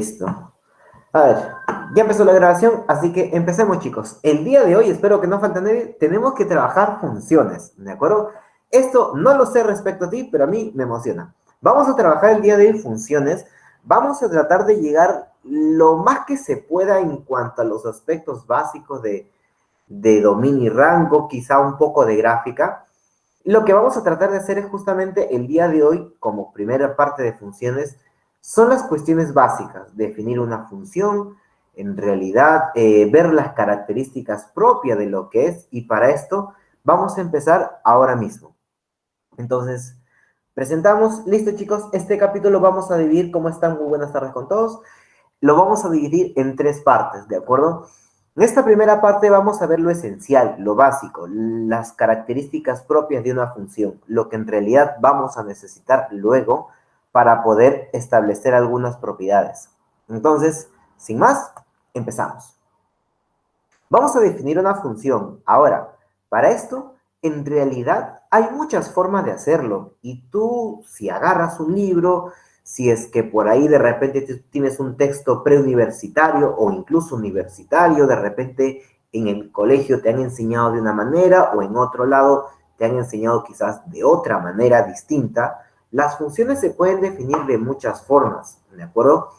Listo. A ver, ya empezó la grabación, así que empecemos, chicos. El día de hoy, espero que no falte nadie, tenemos que trabajar funciones, ¿de acuerdo? Esto no lo sé respecto a ti, pero a mí me emociona. Vamos a trabajar el día de hoy funciones. Vamos a tratar de llegar lo más que se pueda en cuanto a los aspectos básicos de dominio y rango, quizá un poco de gráfica. Lo que vamos a tratar de hacer es justamente el día de hoy, como primera parte de funciones, son las cuestiones básicas, definir una función, en realidad ver las características propias de lo que es, y para esto vamos a empezar ahora mismo. Entonces, presentamos, listo chicos, este capítulo vamos a dividir, ¿cómo están? Muy buenas tardes con todos. Lo vamos a dividir en tres partes, ¿de acuerdo? En esta primera parte vamos a ver lo esencial, lo básico, las características propias de una función, lo que en realidad vamos a necesitar luego para poder establecer algunas propiedades. Entonces, sin más, empezamos. Vamos a definir una función. Ahora, para esto, en realidad hay muchas formas de hacerlo. Y tú, si agarras un libro, si es que por ahí de repente tienes un texto preuniversitario o incluso universitario, de repente en el colegio te han enseñado de una manera o en otro lado te han enseñado quizás de otra manera distinta, las funciones se pueden definir de muchas formas, ¿de acuerdo?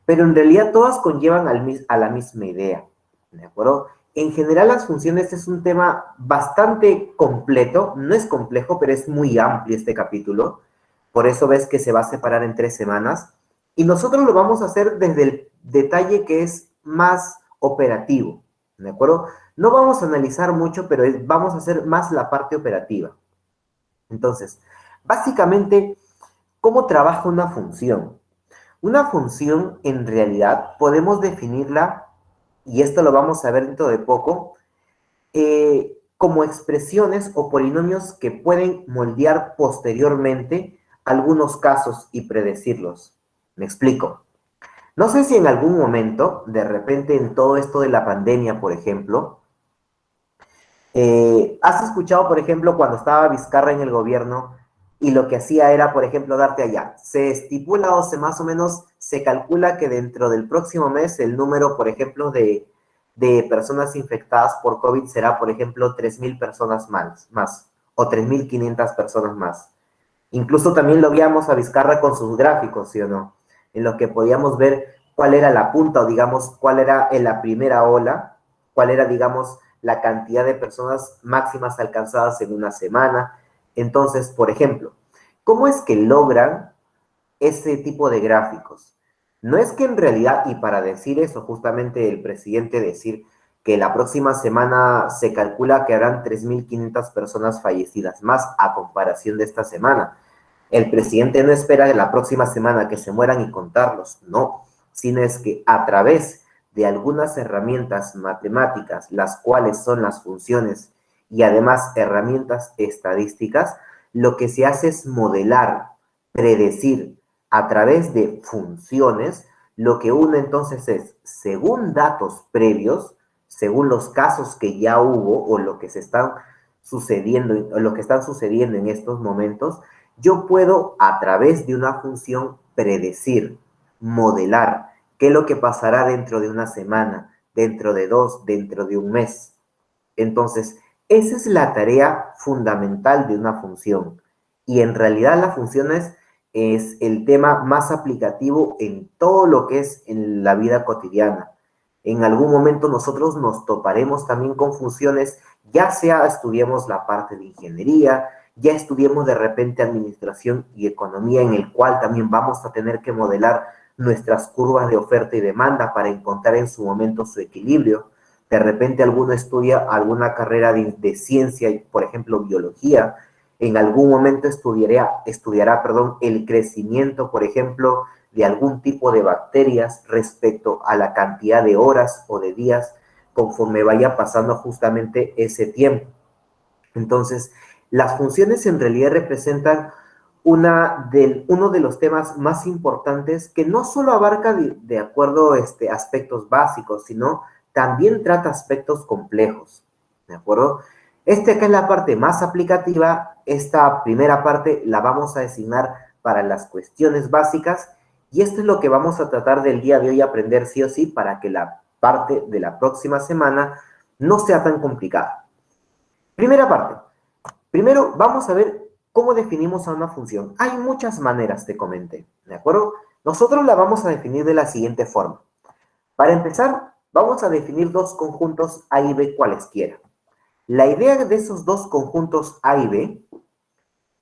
Pero en realidad todas conllevan a la misma idea, ¿de acuerdo? En general las funciones es un tema bastante completo, no es complejo, pero es muy amplio este capítulo, por eso ves que se va a separar en 3 semanas, y nosotros lo vamos a hacer desde el detalle que es más operativo, ¿de acuerdo? No vamos a analizar mucho, pero vamos a hacer más la parte operativa. Entonces, básicamente, ¿cómo trabaja una función? Una función, en realidad, podemos definirla, y esto lo vamos a ver dentro de poco, como expresiones o polinomios que pueden moldear posteriormente algunos casos y predecirlos. Me explico. No sé si en algún momento, de repente en todo esto de la pandemia, por ejemplo, ¿has escuchado, por ejemplo, cuando estaba Vizcarra en el gobierno y lo que hacía era, por ejemplo, darte allá? Se estipula o se más o menos se calcula que dentro del próximo mes el número, por ejemplo, de personas infectadas por COVID será, por ejemplo, 3.000 personas más o 3.500 personas más. Incluso también lo veíamos a Vizcarra con sus gráficos, ¿sí o no? En los que podíamos ver cuál era la punta o digamos cuál era en la primera ola, cuál era, digamos, la cantidad de personas máximas alcanzadas en una semana. Entonces, por ejemplo, ¿cómo es que logran ese tipo de gráficos? No es que en realidad, y para decir eso, justamente el presidente decir que la próxima semana se calcula que habrán 3.500 personas fallecidas más a comparación de esta semana. El presidente no espera de la próxima semana que se mueran y contarlos, no, sino es que a través de algunas herramientas matemáticas, las cuales son las funciones y además herramientas estadísticas, lo que se hace es modelar, predecir a través de funciones, lo que uno entonces es, según datos previos, según los casos que ya hubo o lo que se están sucediendo, o lo que están sucediendo en estos momentos, yo puedo a través de una función predecir, modelar qué es lo que pasará dentro de una semana, dentro de 2, dentro de un mes. Entonces, esa es la tarea fundamental de una función. Y en realidad la función es el tema más aplicativo en todo lo que es en la vida cotidiana. En algún momento nosotros nos toparemos también con funciones, ya sea estudiemos la parte de ingeniería, ya estudiemos de repente administración y economía, en el cual también vamos a tener que modelar nuestras curvas de oferta y demanda para encontrar en su momento su equilibrio. De repente alguno estudia alguna carrera de ciencia, por ejemplo, biología, en algún momento estudiará el crecimiento, por ejemplo, de algún tipo de bacterias respecto a la cantidad de horas o de días conforme vaya pasando justamente ese tiempo. Entonces, las funciones en realidad representan uno de los temas más importantes que no solo abarca de acuerdo a aspectos básicos, sino también trata aspectos complejos, ¿de acuerdo? Acá es la parte más aplicativa. Esta primera parte la vamos a designar para las cuestiones básicas Y esto es lo que vamos a tratar del día de hoy aprender sí o sí para que la parte de la próxima semana no sea tan complicada. Primera parte. Primero vamos a ver cómo definimos a una función. Hay muchas maneras, te comenté, ¿de acuerdo? Nosotros la vamos a definir de la siguiente forma. Para empezar, vamos a definir dos conjuntos A y B cualesquiera. La idea de esos dos conjuntos A y B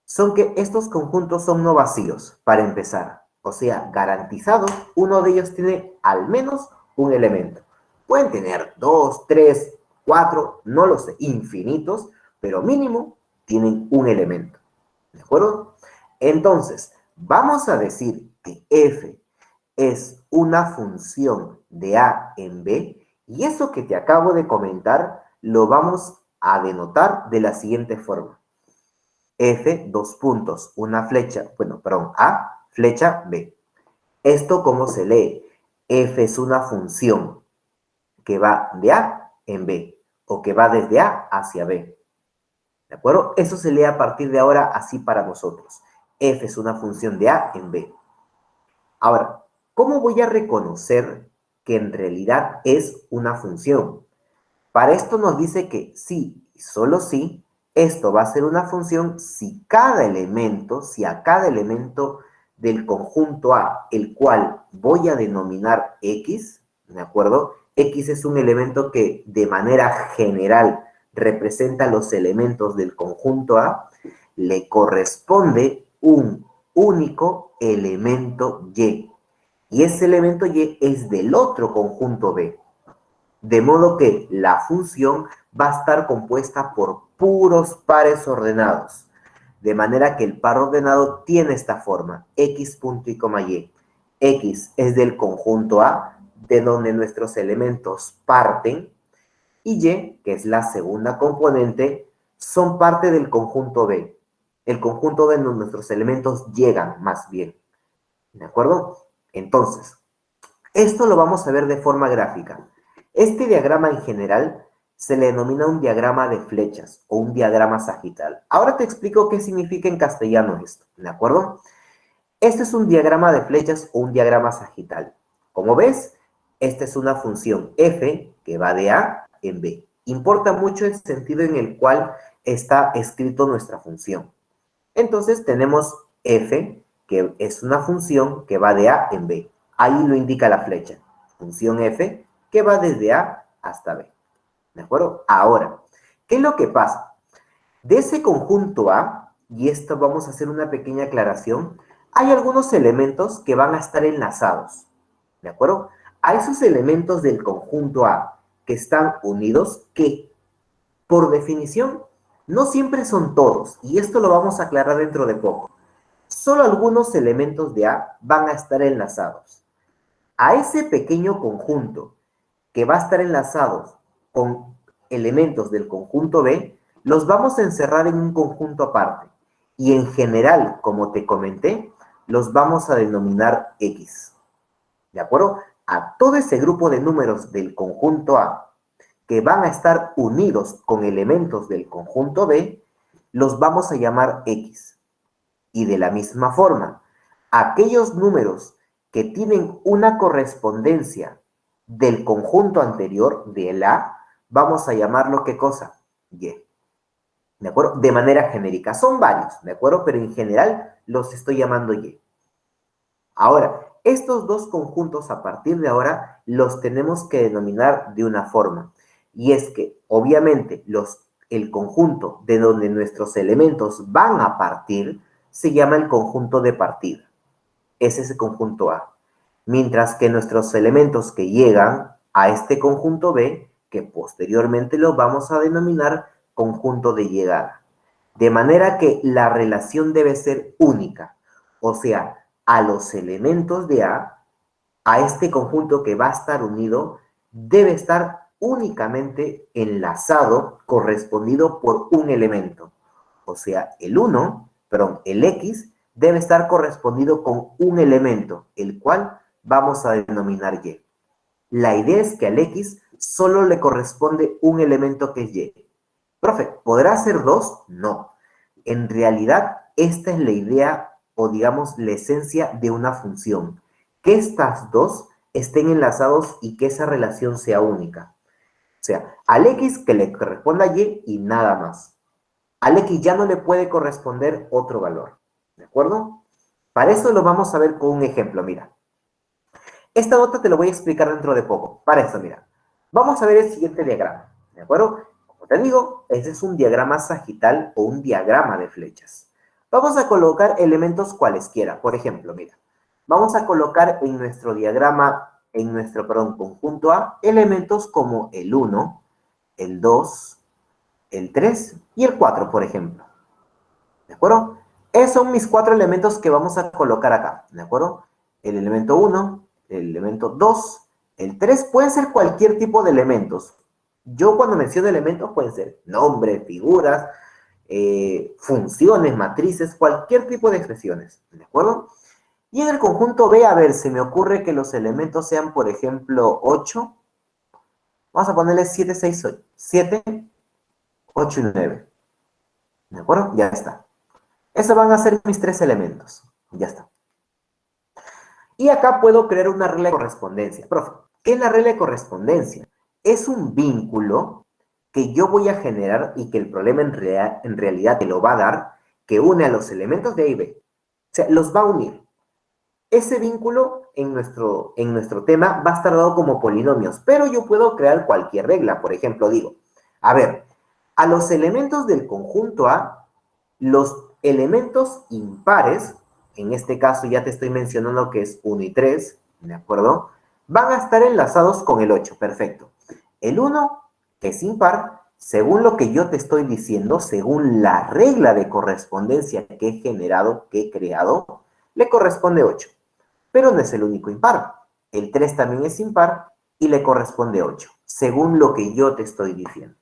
son que estos conjuntos son no vacíos, para empezar. O sea, garantizados, uno de ellos tiene al menos un elemento. Pueden tener dos, tres, cuatro, no lo sé, infinitos, pero mínimo tienen un elemento. ¿De acuerdo? Entonces, vamos a decir que f es una función de A en B, y eso que te acabo de comentar lo vamos a denotar de la siguiente forma. F, dos puntos, una flecha, bueno, perdón, A, flecha B. ¿Esto cómo se lee? F es una función que va de A en B, o que va desde A hacia B. ¿De acuerdo? Eso se lee a partir de ahora así para nosotros. F es una función de A en B. Ahora, ¿cómo voy a reconocer que en realidad es una función? Para esto nos dice que sí, y solo sí, esto va a ser una función si a cada elemento del conjunto A, el cual voy a denominar X, ¿de acuerdo? X es un elemento que de manera general representa los elementos del conjunto A, le corresponde un único elemento Y. Y ese elemento Y es del otro conjunto B. De modo que la función va a estar compuesta por puros pares ordenados. De manera que el par ordenado tiene esta forma, x punto y coma y. X es del conjunto A, de donde nuestros elementos parten, y Y, que es la segunda componente, son parte del conjunto B. El conjunto B donde nuestros elementos llegan, más bien. ¿De acuerdo? Entonces, esto lo vamos a ver de forma gráfica. Este diagrama en general se le denomina un diagrama de flechas o un diagrama sagital. Ahora te explico qué significa en castellano esto, ¿de acuerdo? Este es un diagrama de flechas o un diagrama sagital. Como ves, esta es una función f que va de A en B. Importa mucho el sentido en el cual está escrito nuestra función. Entonces tenemos f, que es una función que va de A en B. Ahí lo indica la flecha. Función f que va desde A hasta B. ¿De acuerdo? Ahora, ¿qué es lo que pasa? De ese conjunto A, y esto vamos a hacer una pequeña aclaración, hay algunos elementos que van a estar enlazados. ¿De acuerdo? A esos elementos del conjunto A que están unidos, que por definición no siempre son todos, y esto lo vamos a aclarar dentro de poco. Solo algunos elementos de A van a estar enlazados. A ese pequeño conjunto que va a estar enlazado con elementos del conjunto B, los vamos a encerrar en un conjunto aparte. Y en general, como te comenté, los vamos a denominar X. ¿De acuerdo? A todo ese grupo de números del conjunto A que van a estar unidos con elementos del conjunto B, los vamos a llamar X. Y de la misma forma, aquellos números que tienen una correspondencia del conjunto anterior, del A, vamos a llamarlo ¿qué cosa? Y. ¿De acuerdo? De manera genérica. Son varios, ¿de acuerdo? Pero en general los estoy llamando Y. Ahora, estos dos conjuntos a partir de ahora los tenemos que denominar de una forma. Y es que, obviamente, el conjunto de donde nuestros elementos van a partir se llama el conjunto de partida. Es ese conjunto A. Mientras que nuestros elementos que llegan a este conjunto B, que posteriormente los vamos a denominar conjunto de llegada. De manera que la relación debe ser única. O sea, a los elementos de a este conjunto que va a estar unido, debe estar únicamente enlazado, correspondido por un elemento. O sea, el X, debe estar correspondido con un elemento, el cual vamos a denominar Y. La idea es que al X solo le corresponde un elemento que es Y. Profe, ¿podrá ser dos? No. En realidad, esta es la idea o digamos la esencia de una función. que estas dos estén enlazados y que esa relación sea única. O sea, al X que le corresponda a Y nada más. Al X ya no le puede corresponder otro valor. ¿De acuerdo? Para eso lo vamos a ver con un ejemplo, mira. Esta nota te lo voy a explicar dentro de poco. Para eso, mira. Vamos a ver el siguiente diagrama. ¿De acuerdo? Como te digo, este es un diagrama sagital o un diagrama de flechas. Vamos a colocar elementos cualesquiera. Por ejemplo, mira. Vamos a colocar en nuestro diagrama, conjunto A, elementos como el 1, el 2, el 3 y el 4, por ejemplo. ¿De acuerdo? Esos son mis 4 elementos que vamos a colocar acá. ¿De acuerdo? El elemento 1, el elemento 2, el 3, pueden ser cualquier tipo de elementos. Yo cuando menciono elementos pueden ser nombres, figuras, funciones, matrices, cualquier tipo de expresiones. ¿De acuerdo? Y en el conjunto B, a ver, se me ocurre que los elementos sean, por ejemplo, 8. Vamos a ponerle 7, 6, 8. 7, 8 y 9. ¿De acuerdo? Ya está. Esos van a ser mis 3 elementos. Ya está. Y acá puedo crear una regla de correspondencia. Profe, ¿qué es la regla de correspondencia? Es un vínculo que yo voy a generar y que el problema en realidad te lo va a dar, que une a los elementos de A y B. O sea, los va a unir. Ese vínculo en nuestro tema va a estar dado como polinomios, pero yo puedo crear cualquier regla. Por ejemplo, digo, a ver, a los elementos del conjunto A, los elementos impares, en este caso ya te estoy mencionando que es 1 y 3, ¿de acuerdo? Van a estar enlazados con el 8, perfecto. El 1, que es impar, según lo que yo te estoy diciendo, según la regla de correspondencia que he generado, que he creado, le corresponde 8. Pero no es el único impar. El 3 también es impar y le corresponde 8, según lo que yo te estoy diciendo.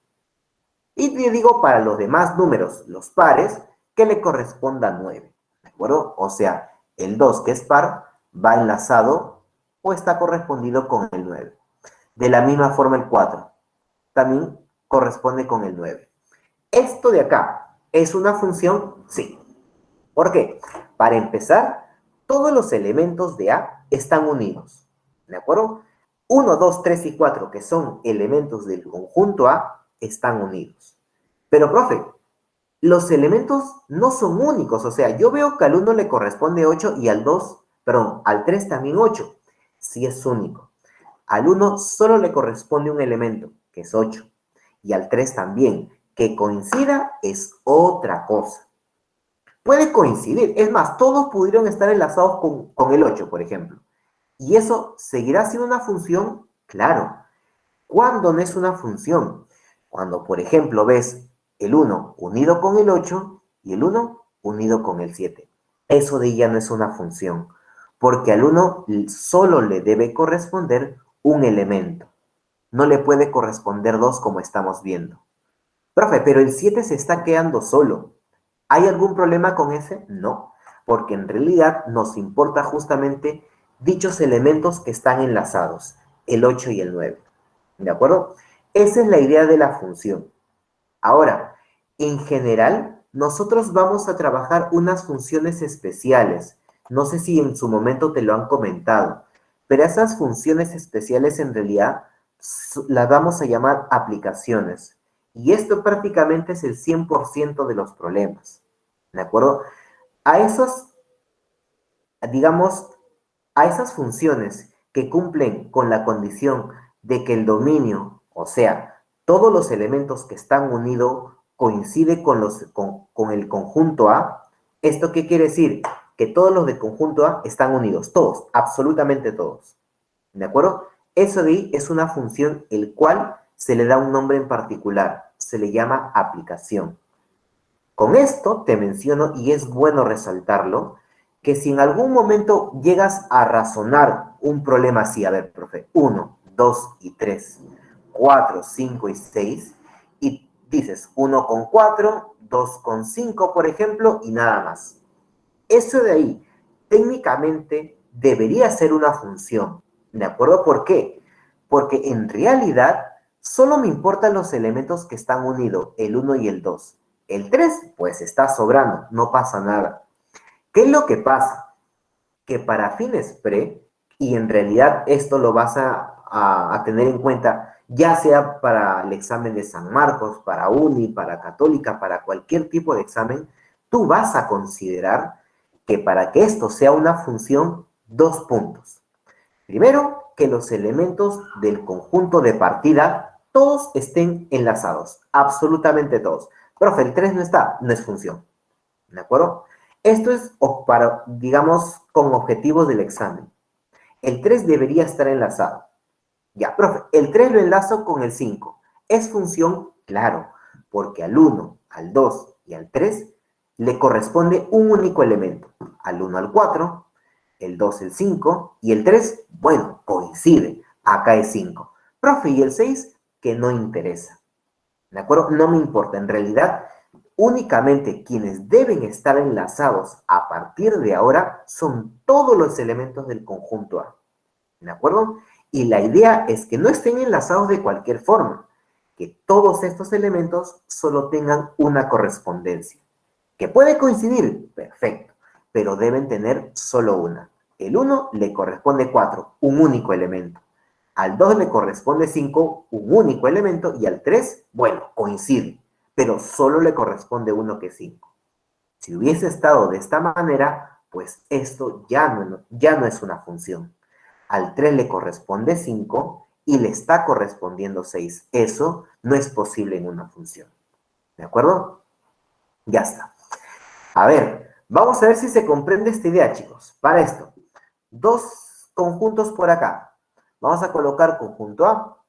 Y te digo para los demás números, los pares, que le corresponda 9, ¿de acuerdo? O sea, el 2 que es par va enlazado o está correspondido con el 9. De la misma forma el 4 también corresponde con el 9. Esto de acá, ¿es una función? Sí. ¿Por qué? Para empezar, todos los elementos de A están unidos, ¿de acuerdo? 1, 2, 3 y 4, que son elementos del conjunto A, están unidos. Pero, profe, los elementos no son únicos, o sea, yo veo que al 1 le corresponde 8 y al 2, perdón, al 3 también 8, sí es único. Al 1 solo le corresponde un elemento, que es 8, y al 3 también, que coincida es otra cosa. Puede coincidir, es más, todos pudieron estar enlazados con el 8, por ejemplo. ¿Y eso seguirá siendo una función? Claro. ¿Cuándo no es una función? Cuando, por ejemplo, ves el 1 unido con el 8 y el 1 unido con el 7. Eso de ya no es una función, porque al 1 solo le debe corresponder un elemento. No le puede corresponder dos como estamos viendo. Profe, pero el 7 se está quedando solo. ¿Hay algún problema con ese? No, porque en realidad nos importa justamente dichos elementos que están enlazados, el 8 y el 9. ¿De acuerdo? Esa es la idea de la función. Ahora, en general, nosotros vamos a trabajar unas funciones especiales. No sé si en su momento te lo han comentado, pero esas funciones especiales en realidad las vamos a llamar aplicaciones. Y esto prácticamente es el 100% de los problemas. ¿De acuerdo? A esos, digamos, a esas funciones que cumplen con la condición de que el dominio, o sea, todos los elementos que están unidos coincide con el conjunto A, ¿esto qué quiere decir? Que todos los del conjunto A están unidos, todos, absolutamente todos. ¿De acuerdo? Eso de ahí es una función el cual se le da un nombre en particular, se le llama aplicación. Con esto te menciono, y es bueno resaltarlo, que si en algún momento llegas a razonar un problema así, a ver, profe, 1, 2 y 3, 4, 5 y 6, y dices 1 con 4, 2 con 5, por ejemplo, y nada más. Eso de ahí, técnicamente, debería ser una función, ¿de acuerdo? ¿Por qué? Porque en realidad, solo me importan los elementos que están unidos, el 1 y el 2. El 3, pues está sobrando, no pasa nada. ¿Qué es lo que pasa? Que para fines pre, y en realidad esto lo vas a tener en cuenta, ya sea para el examen de San Marcos, para Uni, para Católica, para cualquier tipo de examen, tú vas a considerar que para que esto sea una función, dos puntos. Primero, que los elementos del conjunto de partida todos estén enlazados, absolutamente todos. Profe, el 3 no está, no es función. ¿De acuerdo? Esto es para, digamos, con objetivos del examen. El 3 debería estar enlazado. Ya, profe, el 3 lo enlazo con el 5. ¿Es función? Claro, porque al 1, al 2 y al 3 le corresponde un único elemento. Al 1 al 4, el 2 el 5 y el 3, bueno, coincide. Acá es 5. Profe, ¿y el 6? Que no interesa. ¿De acuerdo? No me importa. En realidad, únicamente quienes deben estar enlazados a partir de ahora son todos los elementos del conjunto A. ¿De acuerdo? Y la idea es que no estén enlazados de cualquier forma, que todos estos elementos solo tengan una correspondencia. ¿Que puede coincidir? Perfecto, pero deben tener solo una. El 1 le corresponde 4, un único elemento. Al 2 le corresponde 5, un único elemento, y al 3, bueno, coincide, pero solo le corresponde uno que es 5. Si hubiese estado de esta manera, pues esto ya no es una función. Al 3 le corresponde 5 y le está correspondiendo 6. Eso no es posible en una función. ¿De acuerdo? Ya está. A ver, vamos a ver si se comprende esta idea, chicos. Para esto, dos conjuntos por acá. Vamos a colocar conjunto A,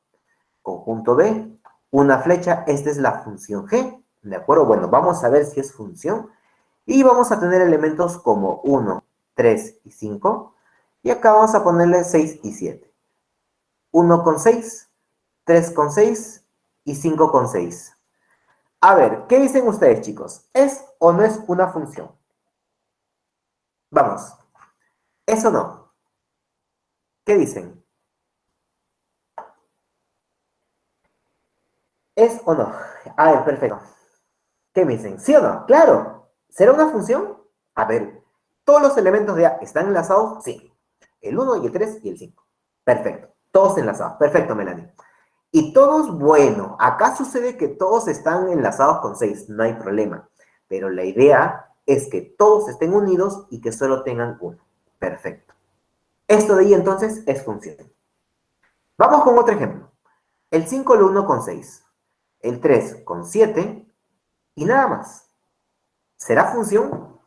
conjunto B, una flecha. Esta es la función G. ¿De acuerdo? Bueno, vamos a ver si es función. Y vamos a tener elementos como 1, 3 y 5. Y acá vamos a ponerle 6 y 7. 1 con 6, 3 con 6 y 5 con 6. A ver, ¿qué dicen ustedes, chicos? ¿Es o no es una función? Vamos, ¿es o no? ¿Qué dicen? ¿Es o no? A ver, perfecto. ¿Qué me dicen? ¿Sí o no? Claro. ¿Será una función? A ver, ¿todos los elementos de A están enlazados? Sí. El 1 y el 3 y el 5. Perfecto. Todos enlazados. Perfecto, Melanie. Y todos, bueno, acá sucede que todos están enlazados con 6, no hay problema. Pero la idea es que todos estén unidos y que solo tengan uno. Perfecto. Esto de ahí entonces es función. Vamos con otro ejemplo. El 5 lo 1 con 6. El 3 con 7 y nada más. ¿Será función?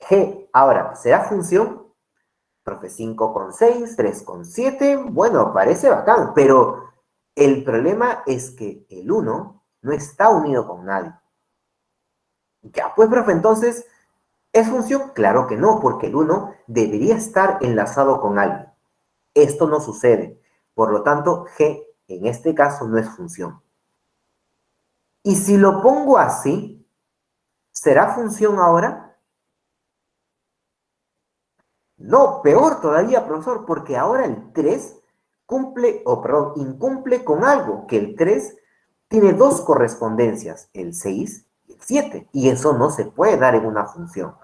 G. Ahora, ¿será función? Profe, 5 con 6, 3 con 7. Bueno, parece bacán, pero el problema es que el 1 no está unido con nadie. Ya, pues, profe, entonces, ¿es función? Claro que no, porque el 1 debería estar enlazado con alguien. Esto no sucede. Por lo tanto, G en este caso no es función. Y si lo pongo así, ¿será función ahora? No, peor todavía, profesor, porque ahora el 3 cumple, o perdón, incumple con algo, que el 3 tiene dos correspondencias, el 6 y el 7, y eso no se puede dar en una función.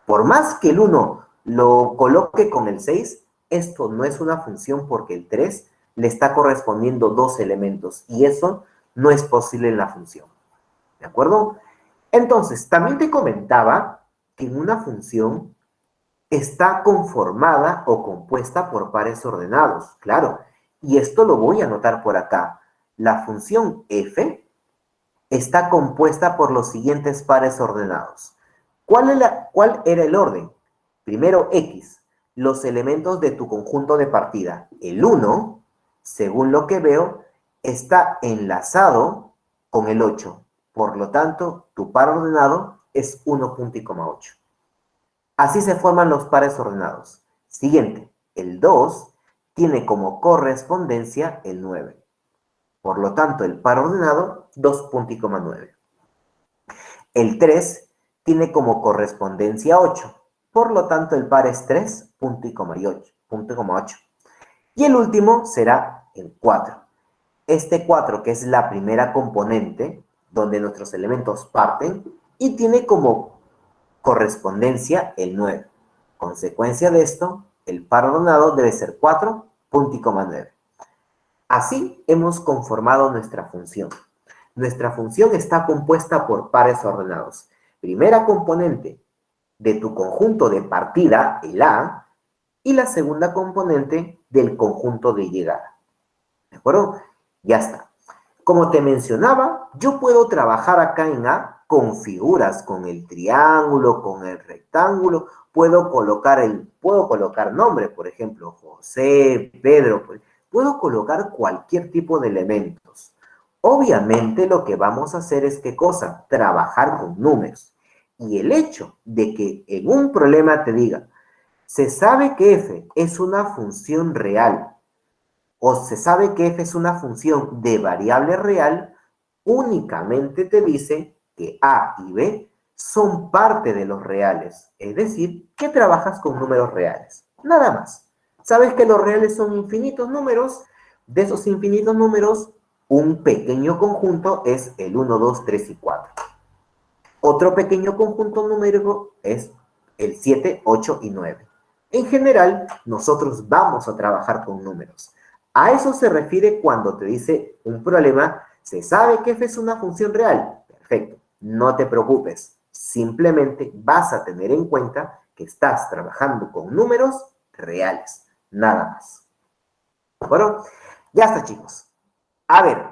Por más que el 1 lo coloque con el 6, esto no es una función porque el 3 le está correspondiendo dos elementos, y eso no es posible en la función. ¿De acuerdo? Entonces, también te comentaba que en una función está conformada o compuesta por pares ordenados, claro. Y esto lo voy a anotar por acá. La función f está compuesta por los siguientes pares ordenados. ¿Cuál era el orden? Primero x, los elementos de tu conjunto de partida. El 1, según lo que veo, está enlazado con el 8. Por lo tanto, tu par ordenado es 1,8. Así se forman los pares ordenados. Siguiente, el 2 tiene como correspondencia el 9. Por lo tanto, el par ordenado, 2,9. El 3 tiene como correspondencia 8. Por lo tanto, el par es 3,8. Y el último será el 4. Este 4, que es la primera componente, donde nuestros elementos parten, y tiene como correspondencia el 9. Consecuencia de esto, el par ordenado debe ser 4, punto y coma 9. Así hemos conformado nuestra función. Nuestra función está compuesta por pares ordenados. Primera componente de tu conjunto de partida, el A, y la segunda componente del conjunto de llegada. ¿De acuerdo? Ya está. Como te mencionaba, yo puedo trabajar acá en A con figuras, con el triángulo, con el rectángulo. Puedo colocar nombre, por ejemplo, José, Pedro. Puedo colocar cualquier tipo de elementos. Obviamente lo que vamos a hacer es, ¿qué cosa? Trabajar con números. Y el hecho de que en un problema te diga, se sabe que f es una función real, o se sabe que f es una función de variable real, únicamente te dice que a y b son parte de los reales. Es decir, que trabajas con números reales. Nada más. Sabes que los reales son infinitos números. De esos infinitos números, un pequeño conjunto es el 1, 2, 3 y 4. Otro pequeño conjunto numérico es el 7, 8 y 9. En general, nosotros vamos a trabajar con números. A eso se refiere cuando te dice un problema, se sabe que f es una función real. Perfecto, no te preocupes. Simplemente vas a tener en cuenta que estás trabajando con números reales. Nada más. Bueno, ya está, chicos. A ver,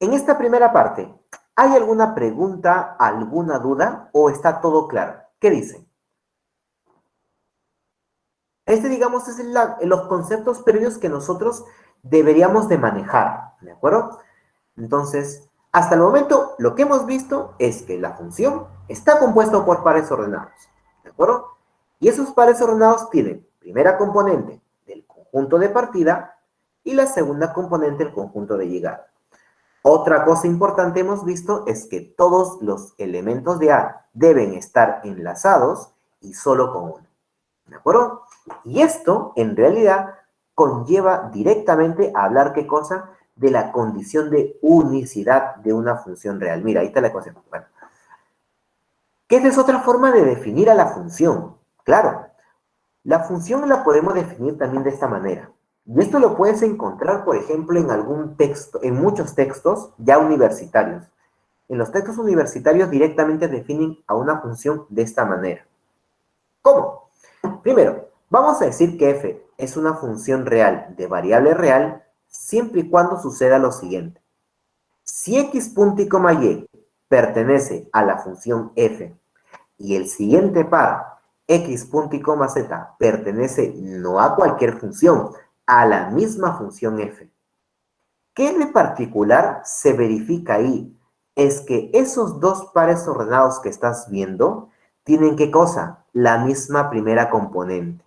en esta primera parte, ¿hay alguna pregunta, alguna duda o está todo claro? ¿Qué dicen? Digamos, es los conceptos previos que nosotros deberíamos de manejar, ¿de acuerdo? Entonces, hasta el momento, lo que hemos visto es que la función está compuesta por pares ordenados, ¿de acuerdo? Y esos pares ordenados tienen primera componente del conjunto de partida y la segunda componente del conjunto de llegada. Otra cosa importante hemos visto es que todos los elementos de A deben estar enlazados y solo con uno. ¿De acuerdo? Y esto, en realidad, conlleva directamente a hablar, ¿qué cosa? De la condición de unicidad de una función real. Mira, ahí está la ecuación. Bueno, que esta es otra forma de definir a la función. Claro, la función la podemos definir también de esta manera. Y esto lo puedes encontrar, por ejemplo, en algún texto, en muchos textos ya universitarios. En los textos universitarios directamente definen a una función de esta manera. ¿Cómo? Primero, vamos a decir que f es una función real de variable real siempre y cuando suceda lo siguiente. Si x punto y coma y pertenece a la función f y el siguiente par x punto y coma z pertenece no a cualquier función, a la misma función f. ¿Qué de particular se verifica ahí? Es que esos dos pares ordenados que estás viendo tienen, ¿qué cosa? La misma primera componente.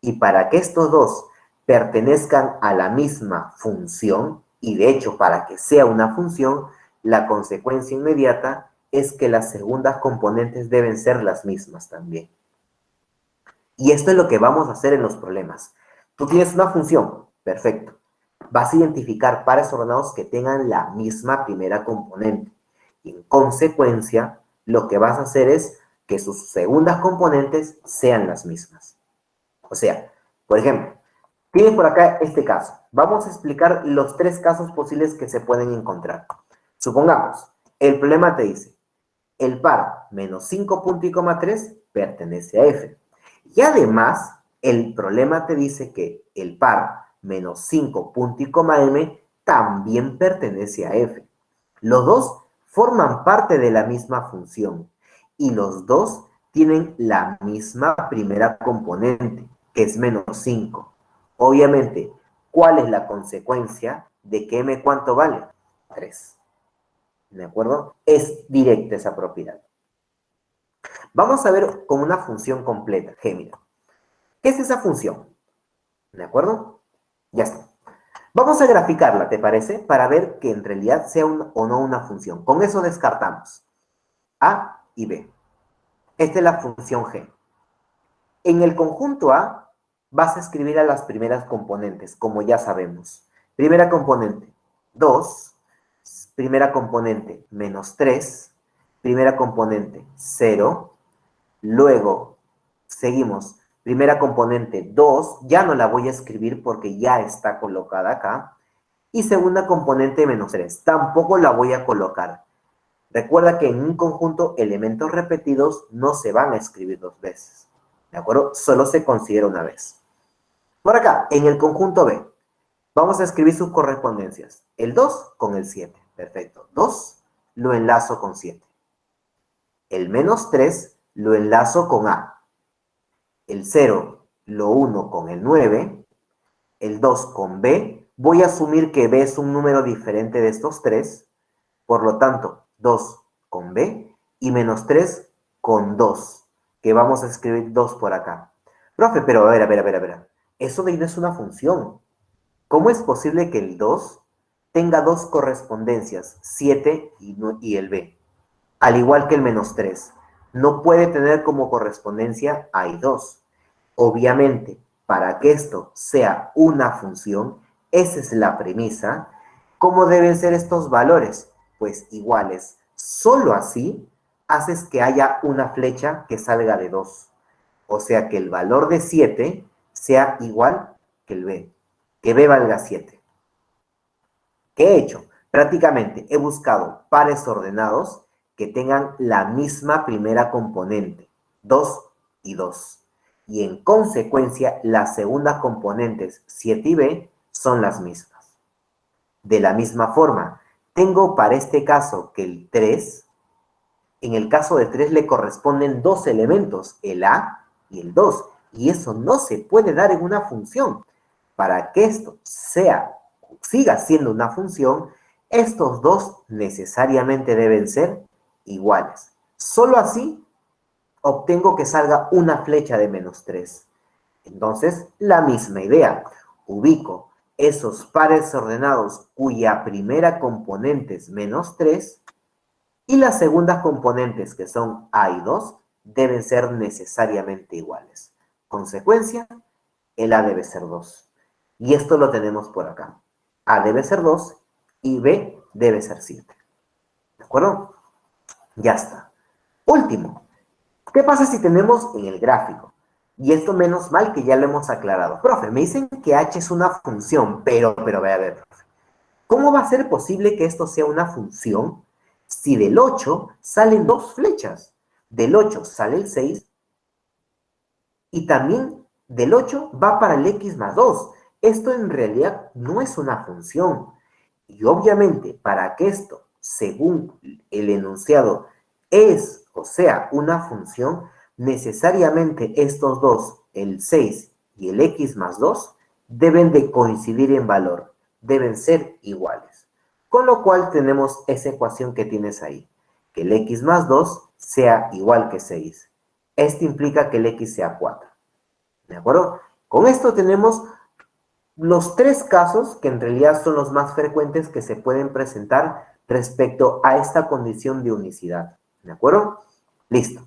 Y para que estos dos pertenezcan a la misma función, y de hecho para que sea una función, la consecuencia inmediata es que las segundas componentes deben ser las mismas también. Y esto es lo que vamos a hacer en los problemas. Tú tienes una función, perfecto. Vas a identificar pares ordenados que tengan la misma primera componente. Y en consecuencia, lo que vas a hacer es que sus segundas componentes sean las mismas. O sea, por ejemplo, tienes por acá este caso. Vamos a explicar los tres casos posibles que se pueden encontrar. Supongamos, el problema te dice, el par menos 5 punto y coma 3 pertenece a f. Y además, el problema te dice que el par menos 5 punto y coma m también pertenece a f. Los dos forman parte de la misma función y los dos tienen la misma primera componente, que es menos 5. Obviamente, ¿cuál es la consecuencia de que m cuánto vale? 3. ¿De acuerdo? Es directa esa propiedad. Vamos a ver con una función completa, g, mira. ¿Qué es esa función? ¿De acuerdo? Ya está. Vamos a graficarla, ¿te parece? Para ver que en realidad sea o no una función. Con eso descartamos a y b. Esta es la función g. En el conjunto A vas a escribir a las primeras componentes, como ya sabemos. Primera componente, 2. Primera componente, menos 3. Primera componente, 0. Luego, seguimos. Primera componente 2, ya no la voy a escribir porque ya está colocada acá. Y segunda componente menos 3, tampoco la voy a colocar. Recuerda que en un conjunto elementos repetidos no se van a escribir dos veces. ¿De acuerdo? Solo se considera una vez. Por acá, en el conjunto B, vamos a escribir sus correspondencias. El 2 con el 7. Perfecto. 2 lo enlazo con 7. El menos 3 lo enlazo con A. El 0 lo uno con el 9. El 2 con B. Voy a asumir que B es un número diferente de estos tres. Por lo tanto, 2 con B y menos 3 con 2, que vamos a escribir 2 por acá. Profe, pero a ver. Eso de ahí no es una función. ¿Cómo es posible que el 2 tenga dos correspondencias, 7 y el B? Al igual que el menos 3. No puede tener como correspondencia A y 2. Obviamente, para que esto sea una función, esa es la premisa. ¿Cómo deben ser estos valores? Pues iguales. Solo así haces que haya una flecha que salga de 2. O sea que el valor de 7 sea igual que el B. Que B valga 7. ¿Qué he hecho? Prácticamente he buscado pares ordenados que tengan la misma primera componente, 2 y 2. Y en consecuencia, las segundas componentes, 7 y B, son las mismas. De la misma forma, tengo para este caso que el 3, en el caso de 3 le corresponden dos elementos, el A y el 2. Y eso no se puede dar en una función. Para que esto siga siendo una función, estos dos necesariamente deben ser iguales. Solo así obtengo que salga una flecha de menos 3. Entonces, la misma idea. Ubico esos pares ordenados cuya primera componente es menos 3 y las segundas componentes, que son A y 2, deben ser necesariamente iguales. Consecuencia, el A debe ser 2. Y esto lo tenemos por acá. A debe ser 2 y B debe ser 7. ¿De acuerdo? Ya está. Último, ¿qué pasa si tenemos en el gráfico? Y esto menos mal que ya lo hemos aclarado. Profe, me dicen que h es una función, pero, a ver, profe. ¿Cómo va a ser posible que esto sea una función si del 8 salen dos flechas? Del 8 sale el 6 y también del 8 va para el x más 2. Esto en realidad no es una función. Y obviamente, para que esto, según el enunciado, es o sea una función, necesariamente estos dos, el 6 y el x más 2, deben de coincidir en valor, deben ser iguales. Con lo cual tenemos esa ecuación que tienes ahí, que el x más 2 sea igual que 6. Esto implica que el x sea 4. ¿De acuerdo? Con esto tenemos los tres casos que en realidad son los más frecuentes que se pueden presentar respecto a esta condición de unicidad. ¿De acuerdo? Listo.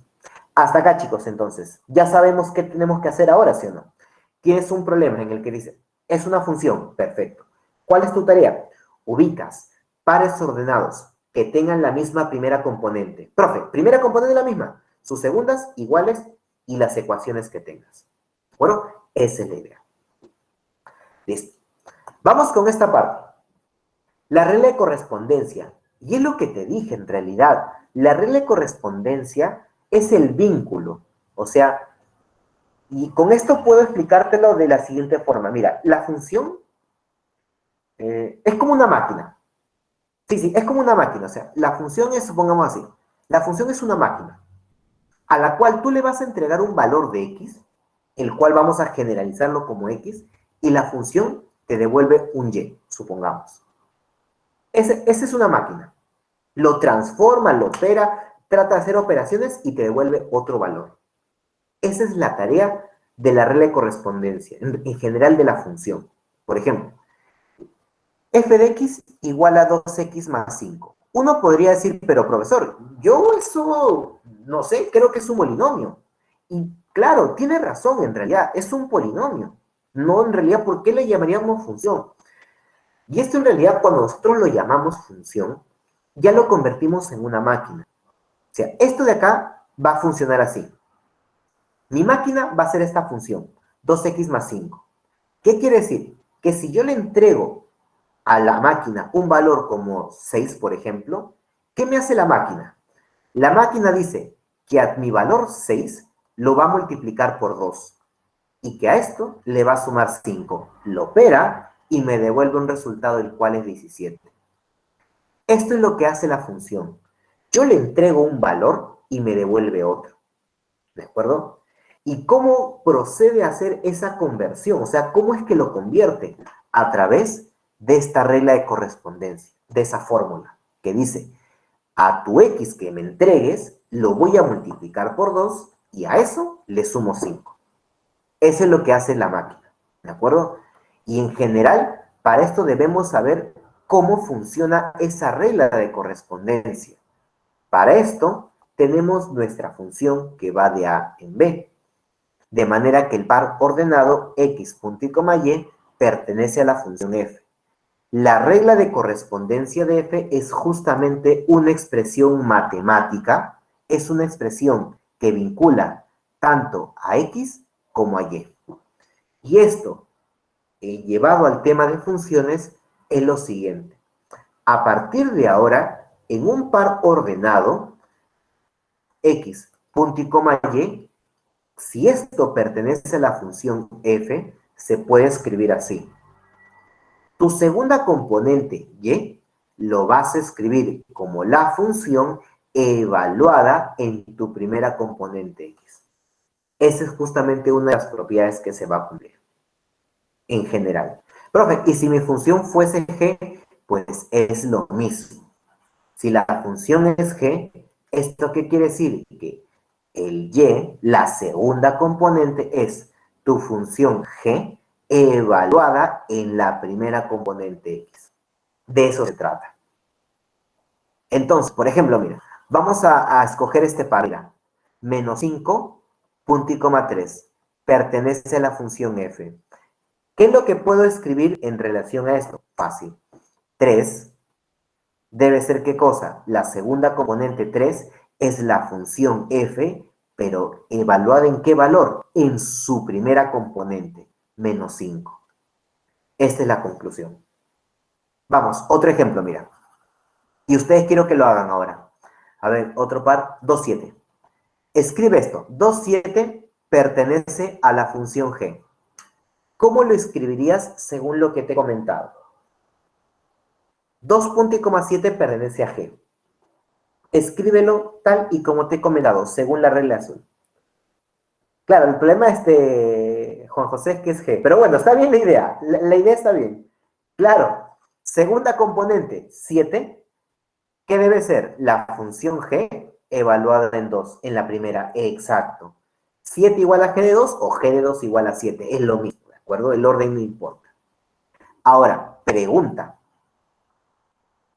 Hasta acá, chicos, entonces. Ya sabemos qué tenemos que hacer ahora, ¿sí o no? Tienes un problema en el que dice, es una función, perfecto. ¿Cuál es tu tarea? Ubicas pares ordenados que tengan la misma primera componente. Profe, primera componente la misma, sus segundas iguales y las ecuaciones que tengas. ¿De acuerdo? Esa es la idea. Listo. Vamos con esta parte. La regla de correspondencia. Y es lo que te dije en realidad. La regla de correspondencia es el vínculo. O sea, y con esto puedo explicártelo de la siguiente forma. Mira, la función es como una máquina. Sí, es como una máquina. O sea, la función es, supongamos así, la función es una máquina a la cual tú le vas a entregar un valor de x, el cual vamos a generalizarlo como x, y la función te devuelve un y, supongamos. Esa es una máquina. Lo transforma, lo opera, trata de hacer operaciones y te devuelve otro valor. Esa es la tarea de la regla de correspondencia, en general de la función. Por ejemplo, f de x igual a 2x más 5. Uno podría decir, pero profesor, yo eso, no sé, creo que es un polinomio. Y claro, tiene razón, en realidad, es un polinomio. No, en realidad, ¿por qué le llamaríamos función? Y esto en realidad, cuando nosotros lo llamamos función, ya lo convertimos en una máquina. O sea, esto de acá va a funcionar así. Mi máquina va a ser esta función, 2x más 5. ¿Qué quiere decir? Que si yo le entrego a la máquina un valor como 6, por ejemplo, ¿qué me hace la máquina? La máquina dice que a mi valor 6 lo va a multiplicar por 2 y que a esto le va a sumar 5. Lo opera y me devuelve un resultado el cual es 17. Esto es lo que hace la función. Yo le entrego un valor y me devuelve otro. ¿De acuerdo? ¿Y cómo procede a hacer esa conversión? O sea, ¿cómo es que lo convierte? A través de esta regla de correspondencia, de esa fórmula que dice, a tu x que me entregues, lo voy a multiplicar por 2 y a eso le sumo 5. Eso es lo que hace la máquina, ¿de acuerdo? Y en general, para esto debemos saber cómo funciona esa regla de correspondencia. Para esto, tenemos nuestra función que va de A en B, de manera que el par ordenado x punto y coma y pertenece a la función f. La regla de correspondencia de f es justamente una expresión matemática, es una expresión que vincula tanto a x como a y. Y esto, llevado al tema de funciones, es lo siguiente. A partir de ahora, en un par ordenado, x punto y coma y, si esto pertenece a la función f, se puede escribir así. Tu segunda componente y lo vas a escribir como la función evaluada en tu primera componente x. Esa es justamente una de las propiedades que se va a cumplir en general. Profe, y si mi función fuese g, pues es lo mismo. Si la función es g, ¿esto qué quiere decir? Que el y, la segunda componente, es tu función g evaluada en la primera componente x. De eso se trata. Entonces, por ejemplo, mira, vamos a escoger este par. Mira, menos 5, punto y coma 3, pertenece a la función f. ¿Qué es lo que puedo escribir en relación a esto? Fácil. 3 debe ser ¿qué cosa? La segunda componente 3 es la función f, pero evaluada ¿en qué valor? En su primera componente, menos 5. Esta es la conclusión. Vamos, otro ejemplo, mira. Y ustedes quiero que lo hagan ahora. A ver, otro par, 2, 7. Escribe esto. 2, 7 pertenece a la función g. ¿Cómo lo escribirías según lo que te he comentado? 2.7 pertenece a g. Escríbelo tal y como te he comentado, según la regla azul. Claro, el problema Juan José, es que es g. Pero bueno, está bien la idea. La idea está bien. Claro, segunda componente, 7. ¿Qué debe ser? La función g evaluada en 2, en la primera. Exacto. 7 igual a g de 2 o g de 2 igual a 7. Es lo mismo, ¿de acuerdo? El orden no importa. Ahora, pregunta.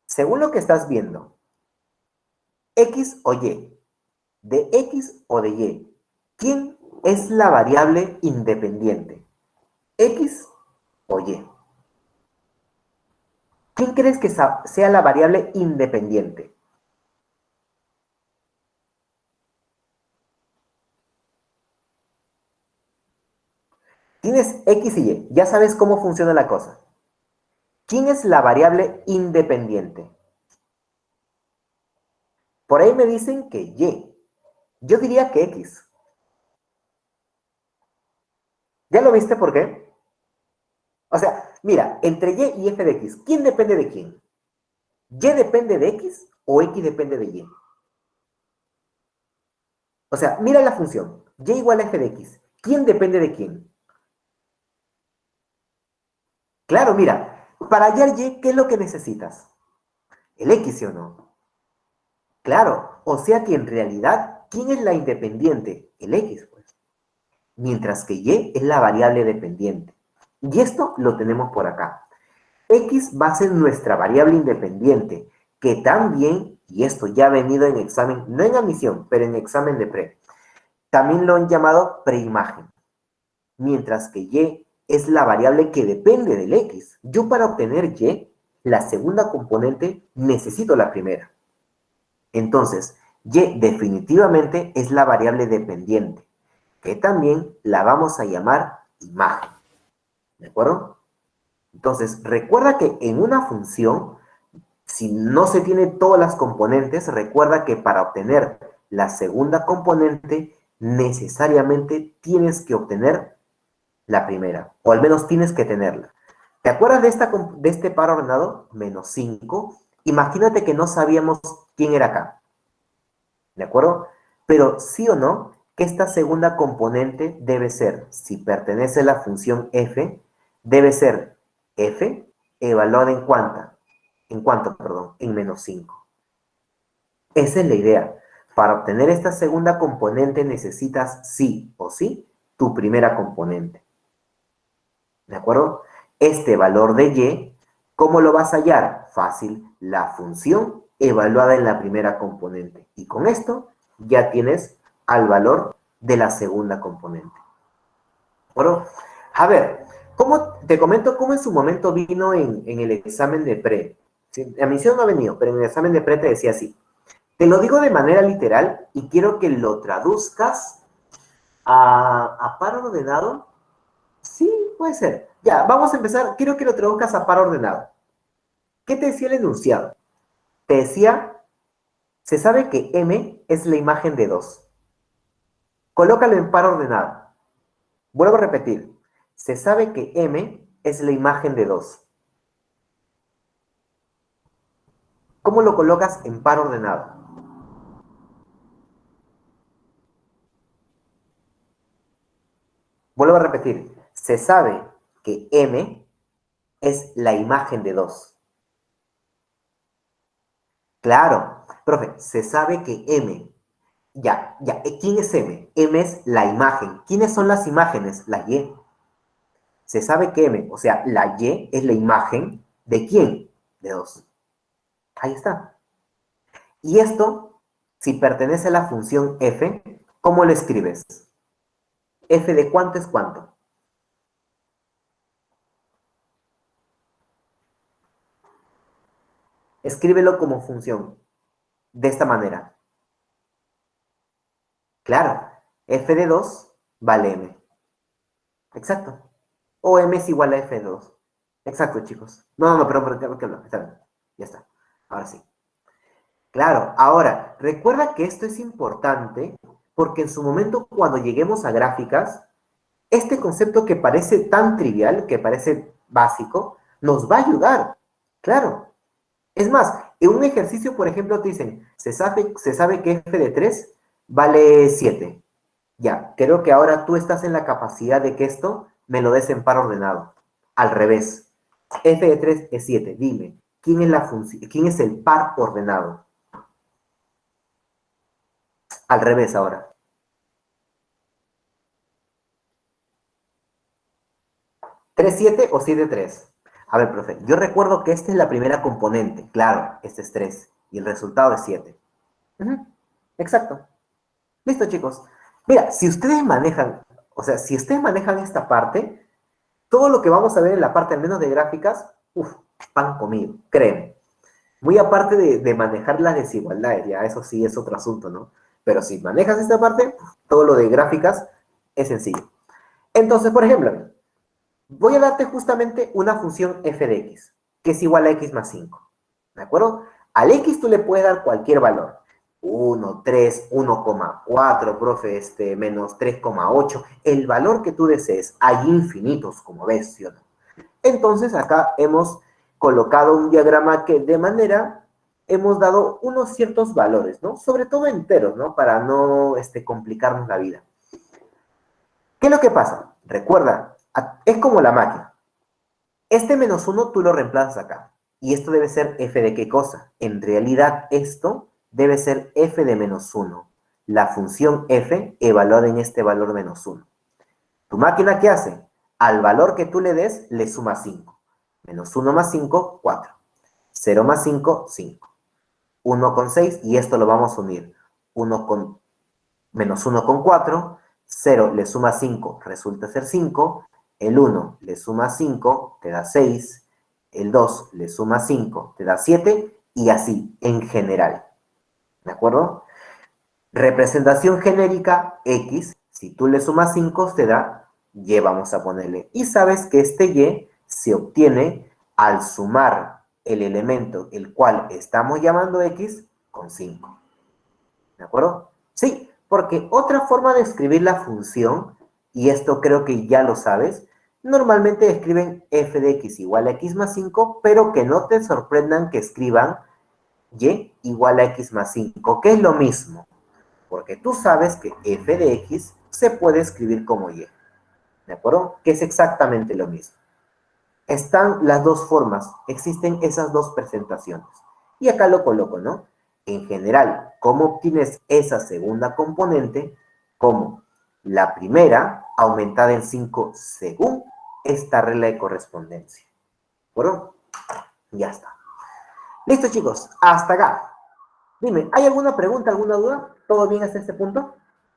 Según lo que estás viendo, X o Y, de X o de Y, ¿quién es la variable independiente? ¿X o Y? ¿Quién crees que sea la variable independiente? Tienes X y Y, ya sabes cómo funciona la cosa. ¿Quién es la variable independiente? Por ahí me dicen que Y. Yo diría que X. ¿Ya lo viste por qué? O sea, mira, entre Y y f de X, ¿quién depende de quién? ¿Y depende de X o X depende de Y? O sea, mira la función. Y igual a f de X. ¿Quién depende de quién? Claro, mira, para hallar Y, ¿qué es lo que necesitas? El X, ¿sí o no? Claro, o sea que en realidad, ¿quién es la independiente? El X, pues. Mientras que Y es la variable dependiente. Y esto lo tenemos por acá. X va a ser nuestra variable independiente, que también, y esto ya ha venido en examen, no en admisión, pero en examen de pre, también lo han llamado preimagen. Mientras que Y es la variable que depende del X. Yo para obtener Y, la segunda componente, necesito la primera. Entonces, Y definitivamente es la variable dependiente. que también la vamos a llamar imagen. ¿De acuerdo? Entonces, recuerda que en una función, si no se tiene todas las componentes, recuerda que para obtener la segunda componente, necesariamente tienes que obtener la primera, o al menos tienes que tenerla. ¿Te acuerdas de este par ordenado? Menos 5. Imagínate que no sabíamos quién era acá. ¿De acuerdo? Pero sí o no, que esta segunda componente debe ser, si pertenece a la función f, debe ser f evaluada en menos 5. Esa es la idea. Para obtener esta segunda componente necesitas sí o sí tu primera componente. ¿De acuerdo? Este valor de y, ¿cómo lo vas a hallar? Fácil, la función evaluada en la primera componente. Y con esto ya tienes al valor de la segunda componente. ¿De acuerdo? A ver, te comento cómo en su momento vino en el examen de pre. ¿Sí? A mí sí no ha venido, pero en el examen de pre te decía así. Te lo digo de manera literal y quiero que lo traduzcas a par ordenado. Sí, puede ser. Ya, vamos a empezar. Quiero que lo traduzcas a par ordenado. ¿Qué te decía el enunciado? Te decía, se sabe que M es la imagen de 2. Colócalo en par ordenado. Vuelvo a repetir. Se sabe que M es la imagen de 2. ¿Cómo lo colocas en par ordenado? Vuelvo a repetir. Se sabe que M es la imagen de 2. Claro, profe, se sabe que M. Ya. ¿Quién es M? M es la imagen. ¿Quiénes son las imágenes? La Y. Se sabe que M, o sea, la Y es la imagen ¿de quién? De 2. Ahí está. Y esto, si pertenece a la función f, ¿cómo lo escribes? ¿F de cuánto es cuánto? Escríbelo como función, de esta manera. Claro, f de 2 vale m. Exacto. O m es igual a f de 2. Exacto, chicos. No, perdón, está bien. Ya está. Ahora sí. Claro, ahora, recuerda que esto es importante porque en su momento cuando lleguemos a gráficas, este concepto que parece tan trivial, que parece básico, nos va a ayudar. Claro. Es más, en un ejercicio, por ejemplo, te dicen, se sabe que f de 3 vale 7. Ya, creo que ahora tú estás en la capacidad de que esto me lo des en par ordenado. Al revés. F de 3 es 7. Dime, ¿quién es el par ordenado? Al revés ahora. 3 7 o 7 3. A ver, profe, yo recuerdo que esta es la primera componente. Claro, este es 3. Y el resultado es 7. Exacto. Listo, chicos. Mira, si ustedes manejan, o sea, si ustedes manejan esta parte, todo lo que vamos a ver en la parte al menos de gráficas, pan comido, créeme. Muy aparte de manejar las desigualdades, ya eso sí es otro asunto, ¿no? Pero si manejas esta parte, todo lo de gráficas es sencillo. Entonces, por ejemplo, voy a darte justamente una función f de x, que es igual a x más 5. ¿De acuerdo? Al x tú le puedes dar cualquier valor. 1, 3, 1,4, profe, menos 3,8. El valor que tú desees. Hay infinitos, como ves, ¿sí o no? Entonces, acá hemos colocado un diagrama que de manera hemos dado unos ciertos valores, ¿no? Sobre todo enteros, ¿no? Para no complicarnos la vida. ¿Qué es lo que pasa? Recuerda, es como la máquina. Este menos 1 tú lo reemplazas acá. Y esto debe ser f de qué cosa. En realidad esto debe ser f de menos 1. La función f evaluada en este valor menos 1. ¿Tu máquina qué hace? Al valor que tú le des, le suma 5. Menos 1 más 5, 4. 0 más 5, 5. 1 con 6, y esto lo vamos a unir. Menos 1 con 4, 0 le suma 5, resulta ser 5. El 1 le suma 5, te da 6. El 2 le suma 5, te da 7. Y así, en general. ¿De acuerdo? Representación genérica, x, Si tú le sumas 5, te da y, vamos a ponerle. Y sabes que este y se obtiene al sumar el elemento el cual estamos llamando x con 5. ¿De acuerdo? Sí, porque otra forma de escribir la función, y esto creo que ya lo sabes, normalmente escriben f de x igual a x más 5, pero que no te sorprendan que escriban y igual a x más 5, que es lo mismo, porque tú sabes que f de x se puede escribir como y, ¿de acuerdo? Que es exactamente lo mismo. Están las dos formas, existen esas dos presentaciones. Y acá lo coloco, ¿no? En general, ¿cómo obtienes esa segunda componente? Como la primera aumentada en 5 según esta regla de correspondencia. ¿De acuerdo? Ya está. Listo, chicos, hasta acá. Dime, ¿hay alguna pregunta, alguna duda? ¿Todo bien hasta este punto?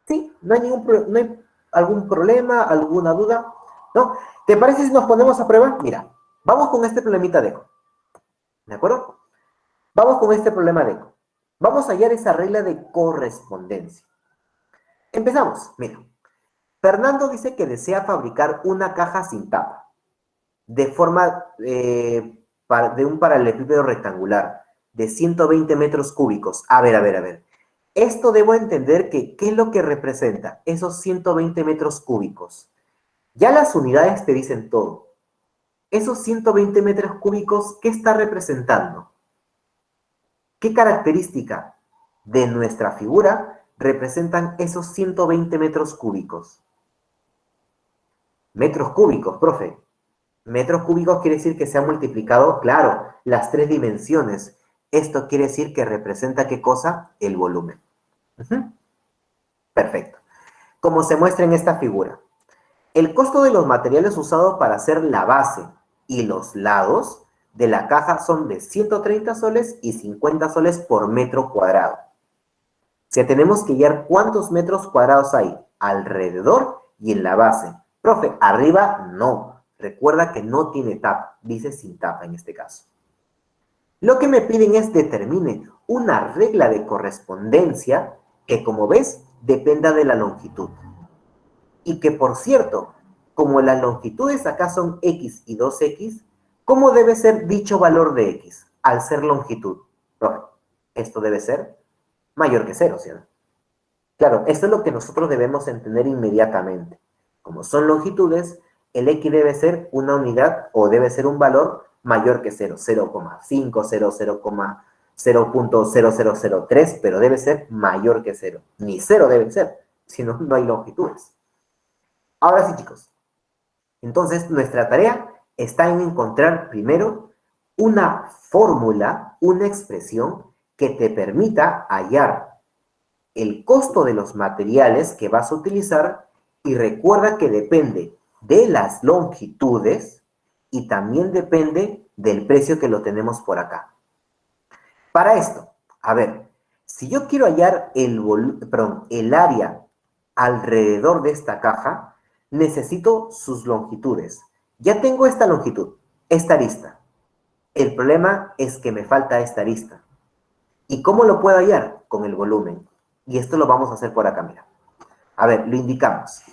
¿Sí? ¿No hay no hay algún problema, alguna duda? ¿No? ¿Te parece si nos ponemos a prueba? Mira, vamos con este problemita de eco. ¿De acuerdo? Vamos con este problema de eco. Vamos a hallar esa regla de correspondencia. Empezamos. Mira, Fernando dice que desea fabricar una caja sin tapa, de forma de un paralelepípedo rectangular de 120 metros cúbicos. A ver. Esto debo entender que, ¿qué es lo que representa esos 120 metros cúbicos? Ya las unidades te dicen todo. Esos 120 metros cúbicos, ¿qué está representando? ¿Qué característica de nuestra figura representan esos 120 metros cúbicos? Metros cúbicos, profe. Metros cúbicos quiere decir que se ha multiplicado, claro, las tres dimensiones. Esto quiere decir que representa, ¿qué cosa? El volumen. Perfecto. Como se muestra en esta figura. El costo de los materiales usados para hacer la base y los lados de la caja son de 130 soles y 50 soles por metro cuadrado. O sea, tenemos que hallar cuántos metros cuadrados hay alrededor y en la base. Profe, arriba no. Recuerda que no tiene tapa. Dice sin tapa en este caso. Lo que me piden es determine una regla de correspondencia que, como ves, dependa de la longitud. Y que, por cierto, como las longitudes acá son x y 2x, ¿cómo debe ser dicho valor de x al ser longitud? Profe, esto debe ser mayor que 0, ¿sí? Claro, esto es lo que nosotros debemos entender inmediatamente. Como son longitudes, el x debe ser una unidad o debe ser un valor mayor que 0, 0,5, 0,0003, pero debe ser mayor que 0. Ni 0 debe ser, si no, no hay longitudes. Ahora sí, chicos. Entonces, nuestra tarea está en encontrar primero una fórmula, una expresión que te permita hallar el costo de los materiales que vas a utilizar y recuerda que depende de las longitudes y también depende del precio que lo tenemos por acá. Para esto, a ver, si yo quiero hallar el área alrededor de esta caja, necesito sus longitudes. Ya tengo esta longitud, esta arista. El problema es que me falta esta arista. ¿Y cómo lo puedo hallar? Con el volumen. Y esto lo vamos a hacer por acá, mira. A ver, lo indicamos.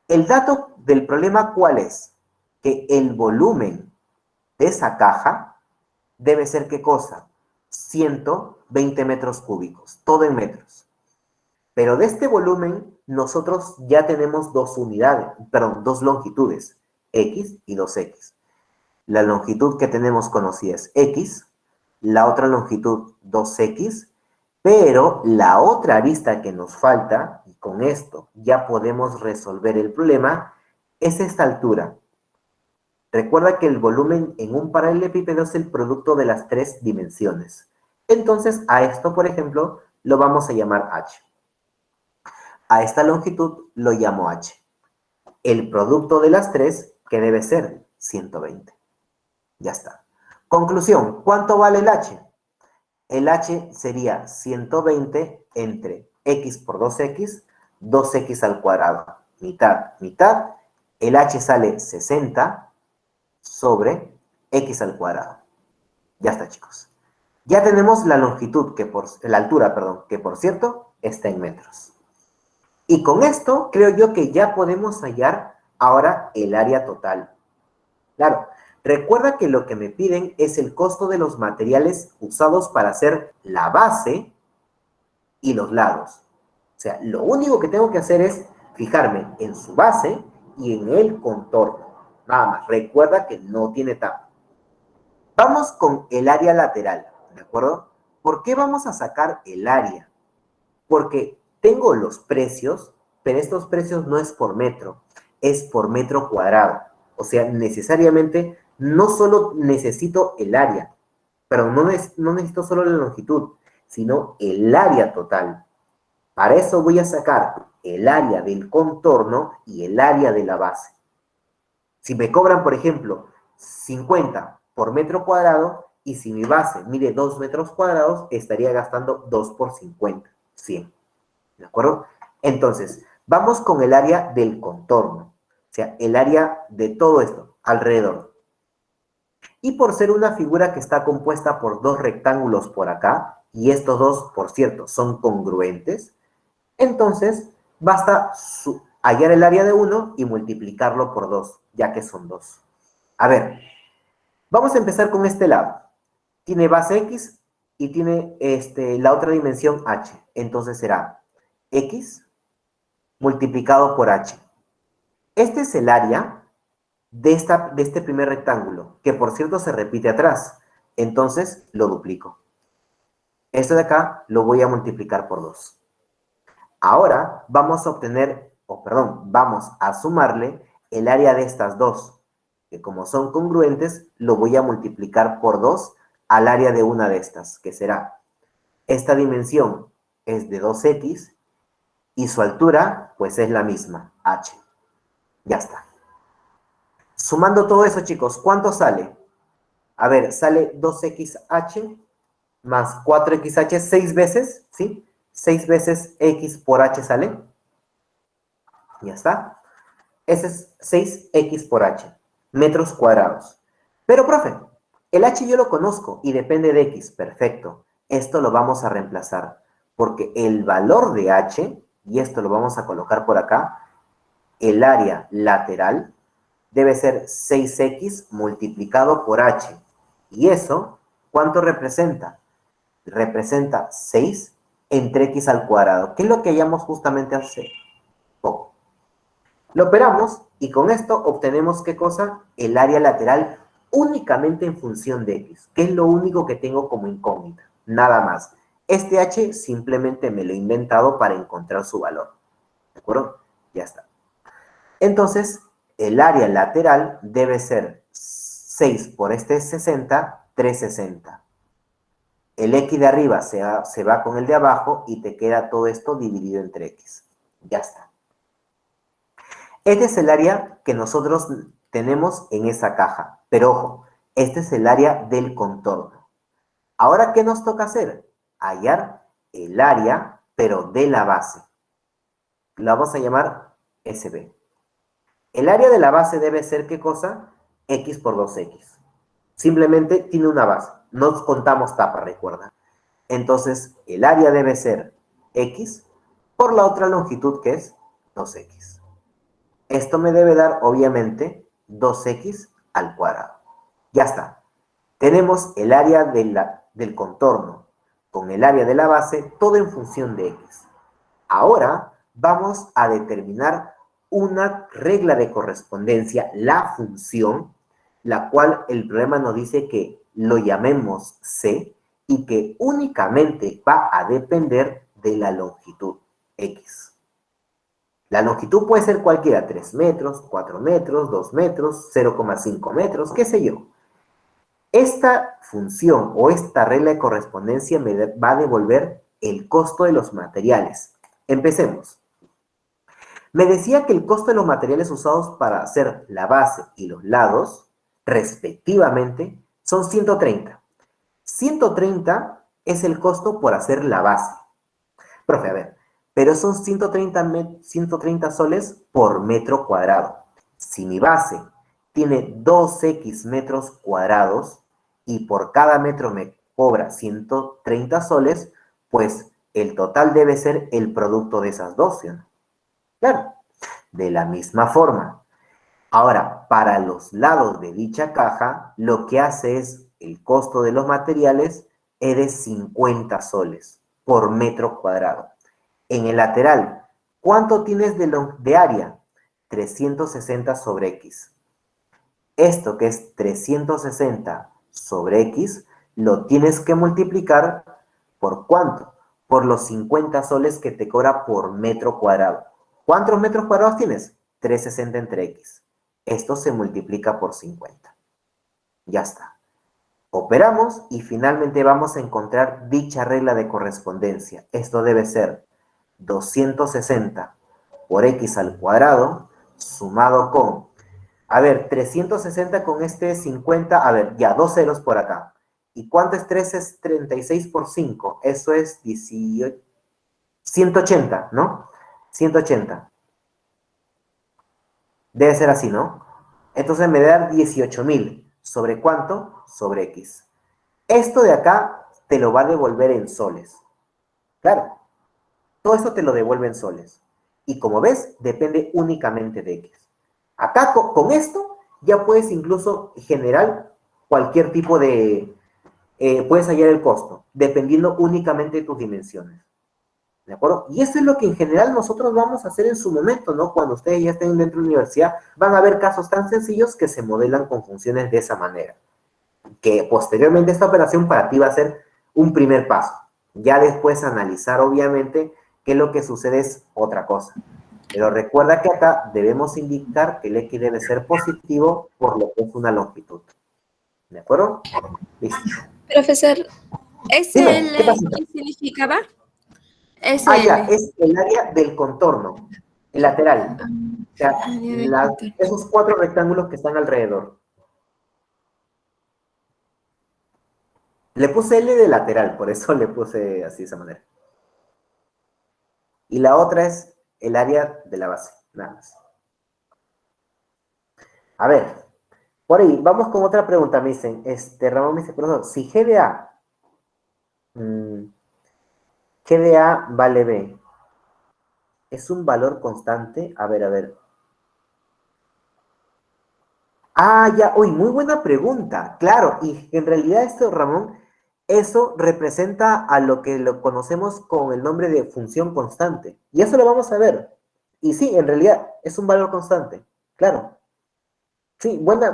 El dato del problema, ¿cuál es? Que el volumen de esa caja debe ser, ¿qué cosa? 120 metros cúbicos, todo en metros. Pero de este volumen, nosotros ya tenemos dos longitudes, x y 2x. La longitud que tenemos conocida es x, la otra longitud 2x, pero la otra arista que nos falta, y con esto ya podemos resolver el problema, es esta altura. Recuerda que el volumen en un paralelepípedo es el producto de las tres dimensiones. Entonces, a esto, por ejemplo, lo vamos a llamar h. A esta longitud lo llamo h. El producto de las tres, que debe ser 120. Ya está. Conclusión, ¿cuánto vale el h? El h sería 120 entre x por 2x, 2x al cuadrado. Mitad, mitad. El h sale 60 sobre x al cuadrado. Ya está, chicos. Ya tenemos la longitud, la altura, perdón, que por cierto está en metros. Y con esto creo yo que ya podemos hallar ahora el área total. Claro, recuerda que lo que me piden es el costo de los materiales usados para hacer la base y los lados. O sea, lo único que tengo que hacer es fijarme en su base y en el contorno. Nada más, recuerda que no tiene tapa. Vamos con el área lateral, ¿de acuerdo? ¿Por qué vamos a sacar el área? Porque tengo los precios, pero estos precios no es por metro, es por metro cuadrado. O sea, necesariamente no solo necesito el área, pero no necesito solo la longitud, sino el área total. Para eso voy a sacar el área del contorno y el área de la base. Si me cobran, por ejemplo, 50 por metro cuadrado, y si mi base mide 2 metros cuadrados, estaría gastando 2 por 50, 100. ¿De acuerdo? Entonces, vamos con el área del contorno. O sea, el área de todo esto, alrededor. Y por ser una figura que está compuesta por dos rectángulos por acá, y estos dos, por cierto, son congruentes, entonces basta hallar el área de uno y multiplicarlo por 2, ya que son 2. A ver, vamos a empezar con este lado. Tiene base X y tiene la otra dimensión H. Entonces será X multiplicado por H. Este es el área de este primer rectángulo, que por cierto se repite atrás. Entonces lo duplico. Esto de acá lo voy a multiplicar por 2. Ahora vamos a obtener, vamos a sumarle el área de estas dos, que como son congruentes, lo voy a multiplicar por 2 al área de una de estas, que será, esta dimensión es de 2x y su altura pues es la misma, h. Ya está. Sumando todo eso, chicos, ¿cuánto sale? A ver, sale 2xh más 4xh 6 veces, ¿sí? 6 veces x por h sale. Ya está. Ese es 6x por h, metros cuadrados. Pero, profe, el h yo lo conozco y depende de x. Perfecto. Esto lo vamos a reemplazar porque el valor de h, y esto lo vamos a colocar por acá, el área lateral debe ser 6x multiplicado por h. ¿Y eso cuánto representa? Representa 6 entre x al cuadrado, que es lo que hallamos justamente hace poco. Lo operamos y con esto obtenemos, ¿qué cosa? El área lateral únicamente en función de x, que es lo único que tengo como incógnita, nada más. Este h simplemente me lo he inventado para encontrar su valor, ¿de acuerdo? Ya está. Entonces, el área lateral debe ser 6 por este 60, 360. El x de arriba se va con el de abajo y te queda todo esto dividido entre x. Ya está. Este es el área que nosotros tenemos en esa caja. Pero ojo, este es el área del contorno. Ahora, ¿qué nos toca hacer? Hallar el área, pero de la base. La vamos a llamar SB. El área de la base debe ser, ¿qué cosa? X por 2x. Simplemente tiene una base. No contamos tapa, recuerda. Entonces, el área debe ser X por la otra longitud que es 2x. Esto me debe dar, obviamente, 2x al cuadrado. Ya está. Tenemos el área del contorno con el área de la base, todo en función de x. Ahora vamos a determinar una regla de correspondencia, la función, la cual el problema nos dice que lo llamemos c y que únicamente va a depender de la longitud x. La longitud puede ser cualquiera, 3 metros, 4 metros, 2 metros, 0,5 metros, qué sé yo. Esta función o esta regla de correspondencia me va a devolver el costo de los materiales. Empecemos. Me decía que el costo de los materiales usados para hacer la base y los lados, respectivamente, son 130. 130 es el costo por hacer la base. Profe, a ver, pero son 130 soles por metro cuadrado. Si mi base tiene 2x metros cuadrados y por cada metro me cobra 130 soles, pues el total debe ser el producto de esas dos, ¿sí? Claro, de la misma forma. Ahora, para los lados de dicha caja, lo que hace es el costo de los materiales es de 50 soles por metro cuadrado. En el lateral, ¿cuánto tienes de área? 360 sobre X. Esto que es 360 sobre X, lo tienes que multiplicar por ¿cuánto? Por los 50 soles que te cobra por metro cuadrado. ¿Cuántos metros cuadrados tienes? 360 entre X. Esto se multiplica por 50. Ya está. Operamos y finalmente vamos a encontrar dicha regla de correspondencia. Esto debe ser 260 por X al cuadrado sumado con, a ver, 360 con este 50, a ver, ya, dos ceros por acá. ¿Y cuánto es 3? Es 36 por 5. Eso es 18, 180, ¿no? 180. Debe ser así, ¿no? Entonces me da 18.000. ¿Sobre cuánto? Sobre X. Esto de acá te lo va a devolver en soles. Claro, todo esto te lo devuelve en soles. Y como ves, depende únicamente de X. Acá con esto ya puedes incluso generar cualquier tipo de... puedes hallar el costo, dependiendo únicamente de tus dimensiones. ¿De acuerdo? Y eso es lo que en general nosotros vamos a hacer en su momento, ¿no? Cuando ustedes ya estén dentro de la universidad, van a ver casos tan sencillos que se modelan con funciones de esa manera. Que posteriormente esta operación para ti va a ser un primer paso. Ya después analizar, obviamente, que lo que sucede es otra cosa. Pero recuerda que acá debemos indicar que el X debe ser positivo por lo que es una longitud. ¿De acuerdo? Listo. Profesor, Dime, ¿qué ¿SL pasa? qué significaba? Ah, ya, SL. es el área del contorno, el lateral. O sea, Área de control. esos 4 rectángulos que están alrededor. Le puse L de lateral, por eso le puse así de esa manera. Y la otra es el área de la base, nada más. A ver, por ahí, vamos con otra pregunta. Me dicen, Ramón me dice, profesor, si mmm, GDA vale B, ¿es un valor constante? A ver, a ver. Ah, ya, uy, muy buena pregunta. Claro, y en realidad esto, Ramón, eso representa a lo que lo conocemos con el nombre de función constante. Y eso lo vamos a ver. Y sí, en realidad es un valor constante. Claro. Sí, buena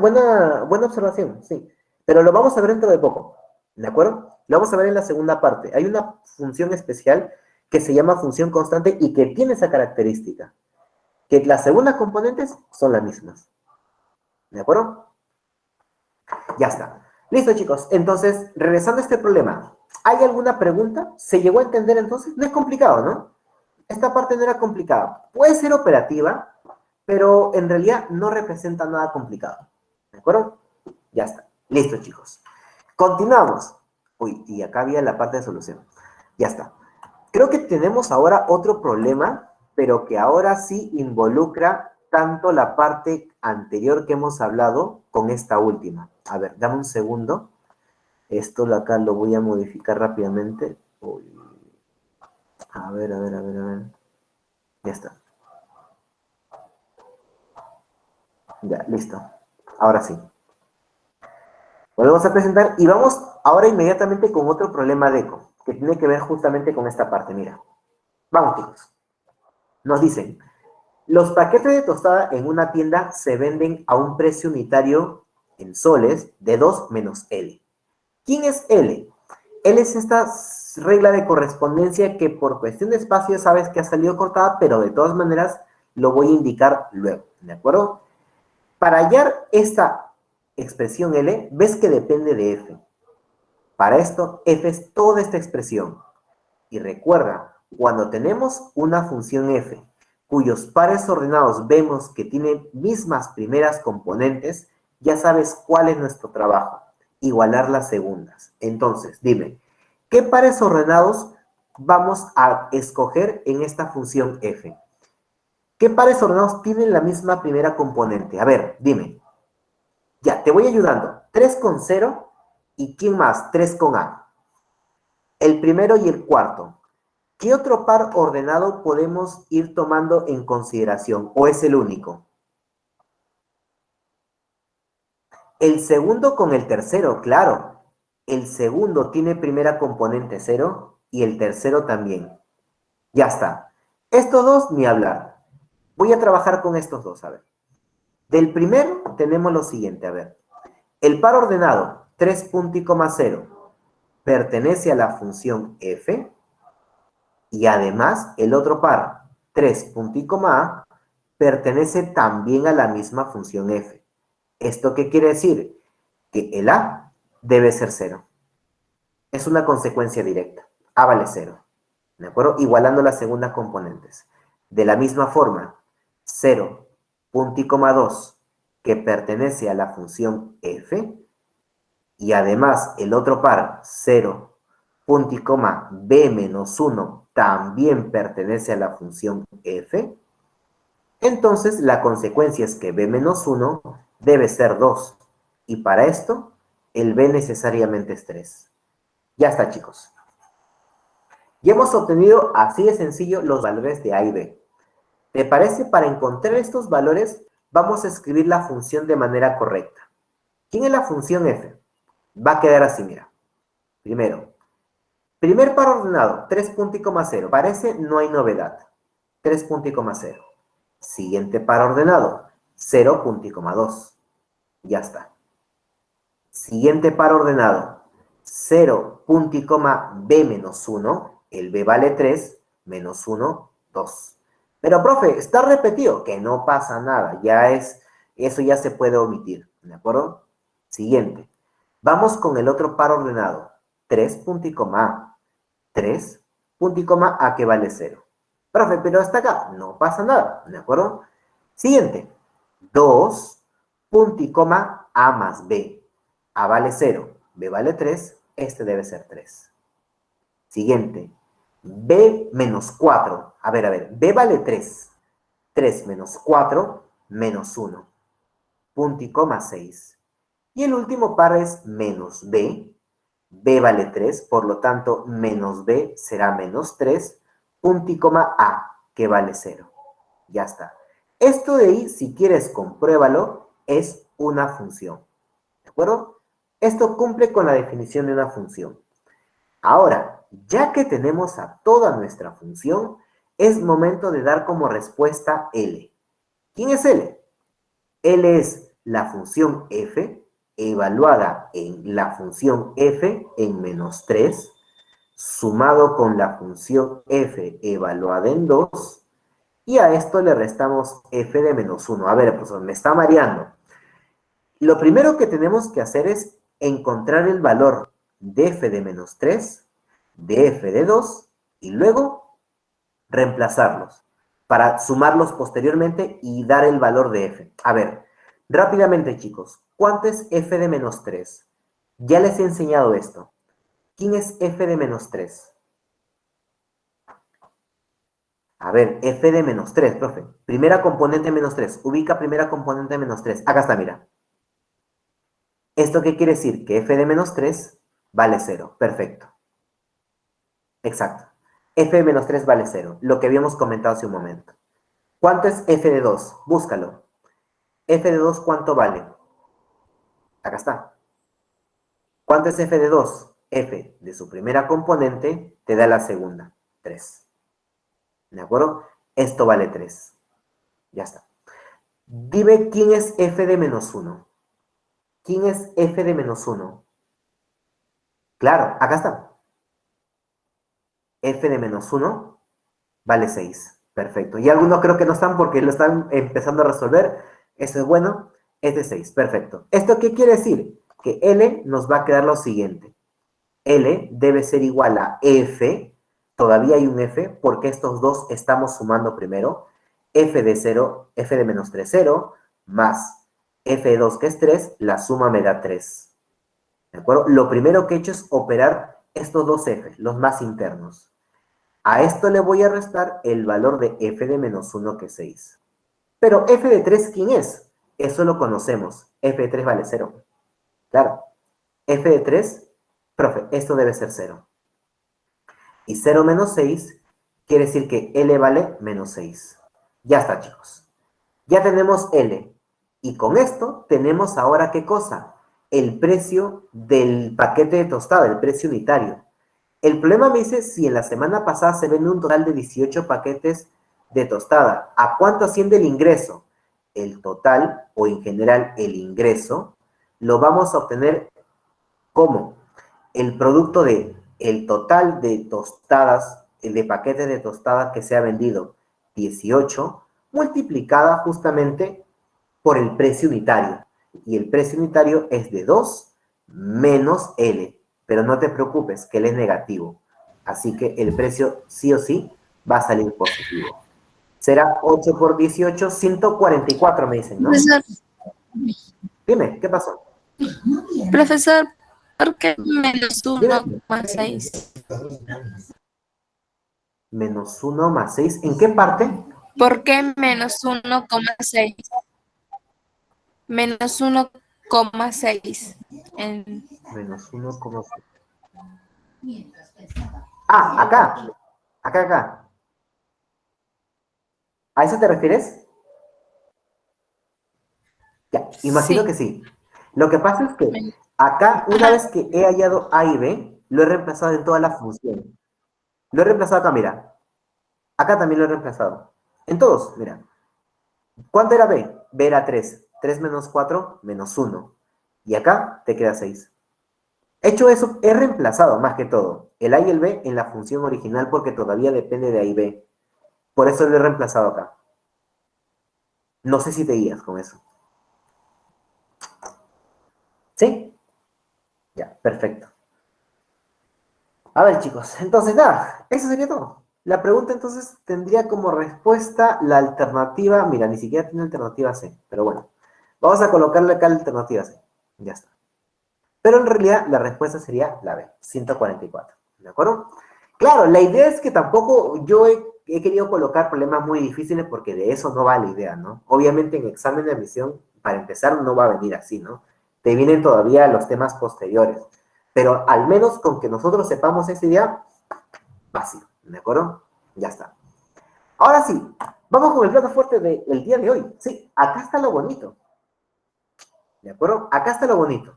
observación, sí. Pero lo vamos a ver dentro de poco. ¿De acuerdo? Lo vamos a ver en la segunda parte. Hay una función especial que se llama función constante y que tiene esa característica. Que las segundas componentes son las mismas. ¿De acuerdo? Ya está. Listo, chicos. Entonces, regresando a este problema, ¿hay alguna pregunta? ¿Se llegó a entender entonces? No es complicado, ¿no? Esta parte no era complicada. Puede ser operativa, pero en realidad no representa nada complicado. ¿De acuerdo? Ya está. Listo, chicos. Continuamos. Uy, y acá había la parte de solución. Ya está. Creo que tenemos ahora otro problema, pero que ahora sí involucra tanto la parte anterior que hemos hablado con esta última. A ver, dame un segundo. Esto acá lo voy a modificar rápidamente. Uy. A ver, a ver, a ver, a ver. Ya está. Ya, listo. Ahora sí. Volvemos a presentar y vamos ahora inmediatamente con otro problema de eco, que tiene que ver justamente con esta parte. Mira. Vamos, chicos. Nos dicen, los paquetes de tostada en una tienda se venden a un precio unitario en soles de 2 menos L. ¿Quién es L? L es esta regla de correspondencia que por cuestión de espacio sabes que ha salido cortada, pero de todas maneras lo voy a indicar luego, ¿de acuerdo? Para hallar esta expresión L, ves que depende de F. Para esto, F es toda esta expresión. Y recuerda, cuando tenemos una función f cuyos pares ordenados vemos que tienen mismas primeras componentes, ya sabes cuál es nuestro trabajo, igualar las segundas. Entonces, dime, ¿qué pares ordenados vamos a escoger en esta función f? ¿Qué pares ordenados tienen la misma primera componente? A ver, dime. Ya, te voy ayudando. 3 con 0 y ¿quién más? 3 con A. El primero y el cuarto. ¿Qué otro par ordenado podemos ir tomando en consideración? ¿O es el único? El segundo con el tercero, claro. El segundo tiene primera componente 0 y el tercero también. Ya está. Estos dos, ni hablar. Voy a trabajar con estos dos, a ver. Del primero tenemos lo siguiente, a ver. El par ordenado 3.0 pertenece a la función f y además el otro par 3.a pertenece también a la misma función f. ¿Esto qué quiere decir? Que el a debe ser 0. Es una consecuencia directa. A vale 0. ¿De acuerdo? Igualando las segundas componentes. De la misma forma, 0.2 que pertenece a la función f y además el otro par 0, b menos 1 también pertenece a la función f, entonces la consecuencia es que b menos 1 debe ser 2. Y para esto, el b necesariamente es 3. Ya está, chicos. Ya hemos obtenido así de sencillo los valores de a y b. ¿Te parece? Para encontrar estos valores, vamos a escribir la función de manera correcta. ¿Quién es la función f? Va a quedar así, mira. Primero, primer par ordenado, 3.0. Parece, no hay novedad. 3.0. Siguiente par ordenado, 0.2. Ya está. Siguiente par ordenado, 0.b menos 1. El b vale 3, menos 1, 2. Pero, profe, está repetido. Que no pasa nada. Eso ya se puede omitir. ¿De acuerdo? Siguiente. Vamos con el otro par ordenado. 3.a. 3.a que vale 0. Profe, pero hasta acá no pasa nada. ¿De acuerdo? Siguiente. 2.a más b. A vale 0. B vale 3. Este debe ser 3. Siguiente. B menos 4. A ver. B vale 3. 3 menos 4 menos 1. Punto y coma 6. Y el último par es menos b. B vale 3, por lo tanto, menos b será menos 3. Punto y coma a, que vale 0. Ya está. Esto de ahí, si quieres, compruébalo, es una función. ¿De acuerdo? Esto cumple con la definición de una función. Ahora, ya que tenemos a toda nuestra función, es momento de dar como respuesta L. ¿Quién es L? L es la función f evaluada en la función f en menos 3, sumado con la función f evaluada en 2, y a esto le restamos f de menos 1. A ver, profesor, me está mareando. Lo primero que tenemos que hacer es encontrar el valor de f de menos 3, de f de 2, y luego reemplazarlos para sumarlos posteriormente y dar el valor de f. A ver, rápidamente, chicos, ¿cuánto es f de menos 3? Ya les he enseñado esto. ¿Quién es f de menos 3? A ver, f de menos 3, profe. Primera componente menos 3. Ubica primera componente menos 3. Acá está, mira. ¿Esto qué quiere decir? Que f de menos 3 vale 0. Perfecto. Exacto. F de menos 3 vale 0. Lo que habíamos comentado hace un momento. ¿Cuánto es f de 2? Búscalo. F de 2, ¿cuánto vale? Acá está. ¿Cuánto es f de 2? F de su primera componente te da la segunda. 3. ¿De acuerdo? Esto vale 3. Ya está. Dime quién es f de menos 1. ¿Quién es f de menos 1? Claro, acá está. F de menos 1 vale 6. Perfecto. Y algunos creo que no están porque lo están empezando a resolver. Eso es bueno. Es de 6. Perfecto. ¿Esto qué quiere decir? Que L nos va a quedar lo siguiente. L debe ser igual a F. Todavía hay un F porque estos dos estamos sumando primero. F de 0, F de menos 3, 0, más F de 2 que es 3, la suma me da 3. ¿De acuerdo? Lo primero que he hecho es operar estos dos F, los más internos. A esto le voy a restar el valor de f de menos 1, que es 6. Pero f de 3, ¿quién es? Eso lo conocemos. F de 3 vale 0. Claro. F de 3, profe, esto debe ser 0. Y 0 menos 6 Quiere decir que L vale menos 6. Ya está, chicos. Ya tenemos L. Y con esto tenemos ahora, ¿qué cosa? El precio del paquete de tostada, el precio unitario. El problema me dice si en la semana pasada se vende un total de 18 paquetes de tostada. ¿A cuánto asciende el ingreso? El total, o en general el ingreso, lo vamos a obtener como el producto de el total de tostadas, de paquetes de tostadas que se ha vendido, 18, multiplicada justamente por el precio unitario. Y el precio unitario es de 2 menos L. Pero no te preocupes, que L es negativo. Así que el precio sí o sí va a salir positivo. Será 8 por 18, 144 me dicen, ¿no? Profesor, Dime, ¿qué pasó? profesor, ¿por qué menos Dime. 1,6? Menos 1 más 6. ¿En qué parte? ¿Por qué menos 1,6? Menos 1,6. Menos 1,6. Ah, acá. Acá. ¿A eso te refieres? Ya, imagino Sí. que sí. Lo que pasa es que acá, una Ajá. vez que he hallado A y B, lo he reemplazado en toda la función. Lo he reemplazado acá, mira. Acá también lo he reemplazado. En todos, mira. ¿Cuánto era B? B era 3. 3 menos 4, menos 1. Y acá te queda 6. Hecho eso, he reemplazado más que todo el A y el B en la función original porque todavía depende de A y B. Por eso lo he reemplazado acá. No sé si te guías con eso. ¿Sí? Ya, perfecto. A ver, chicos, entonces nada, eso sería todo. La pregunta entonces tendría como respuesta la alternativa, mira, ni siquiera tiene alternativa C, pero bueno, vamos a colocarle acá la alternativa C, ya está. Pero en realidad la respuesta sería la B, 144, ¿de acuerdo? Claro, la idea es que tampoco yo he querido colocar problemas muy difíciles porque de eso no va la idea, ¿no? Obviamente en examen de admisión, para empezar, no va a venir así, ¿no? Te vienen todavía los temas posteriores. Pero al menos con que nosotros sepamos esa idea, fácil, ¿de acuerdo? Ya está. Ahora sí, vamos con el plato fuerte del día de hoy. Sí, acá está lo bonito. ¿De acuerdo? Acá está lo bonito.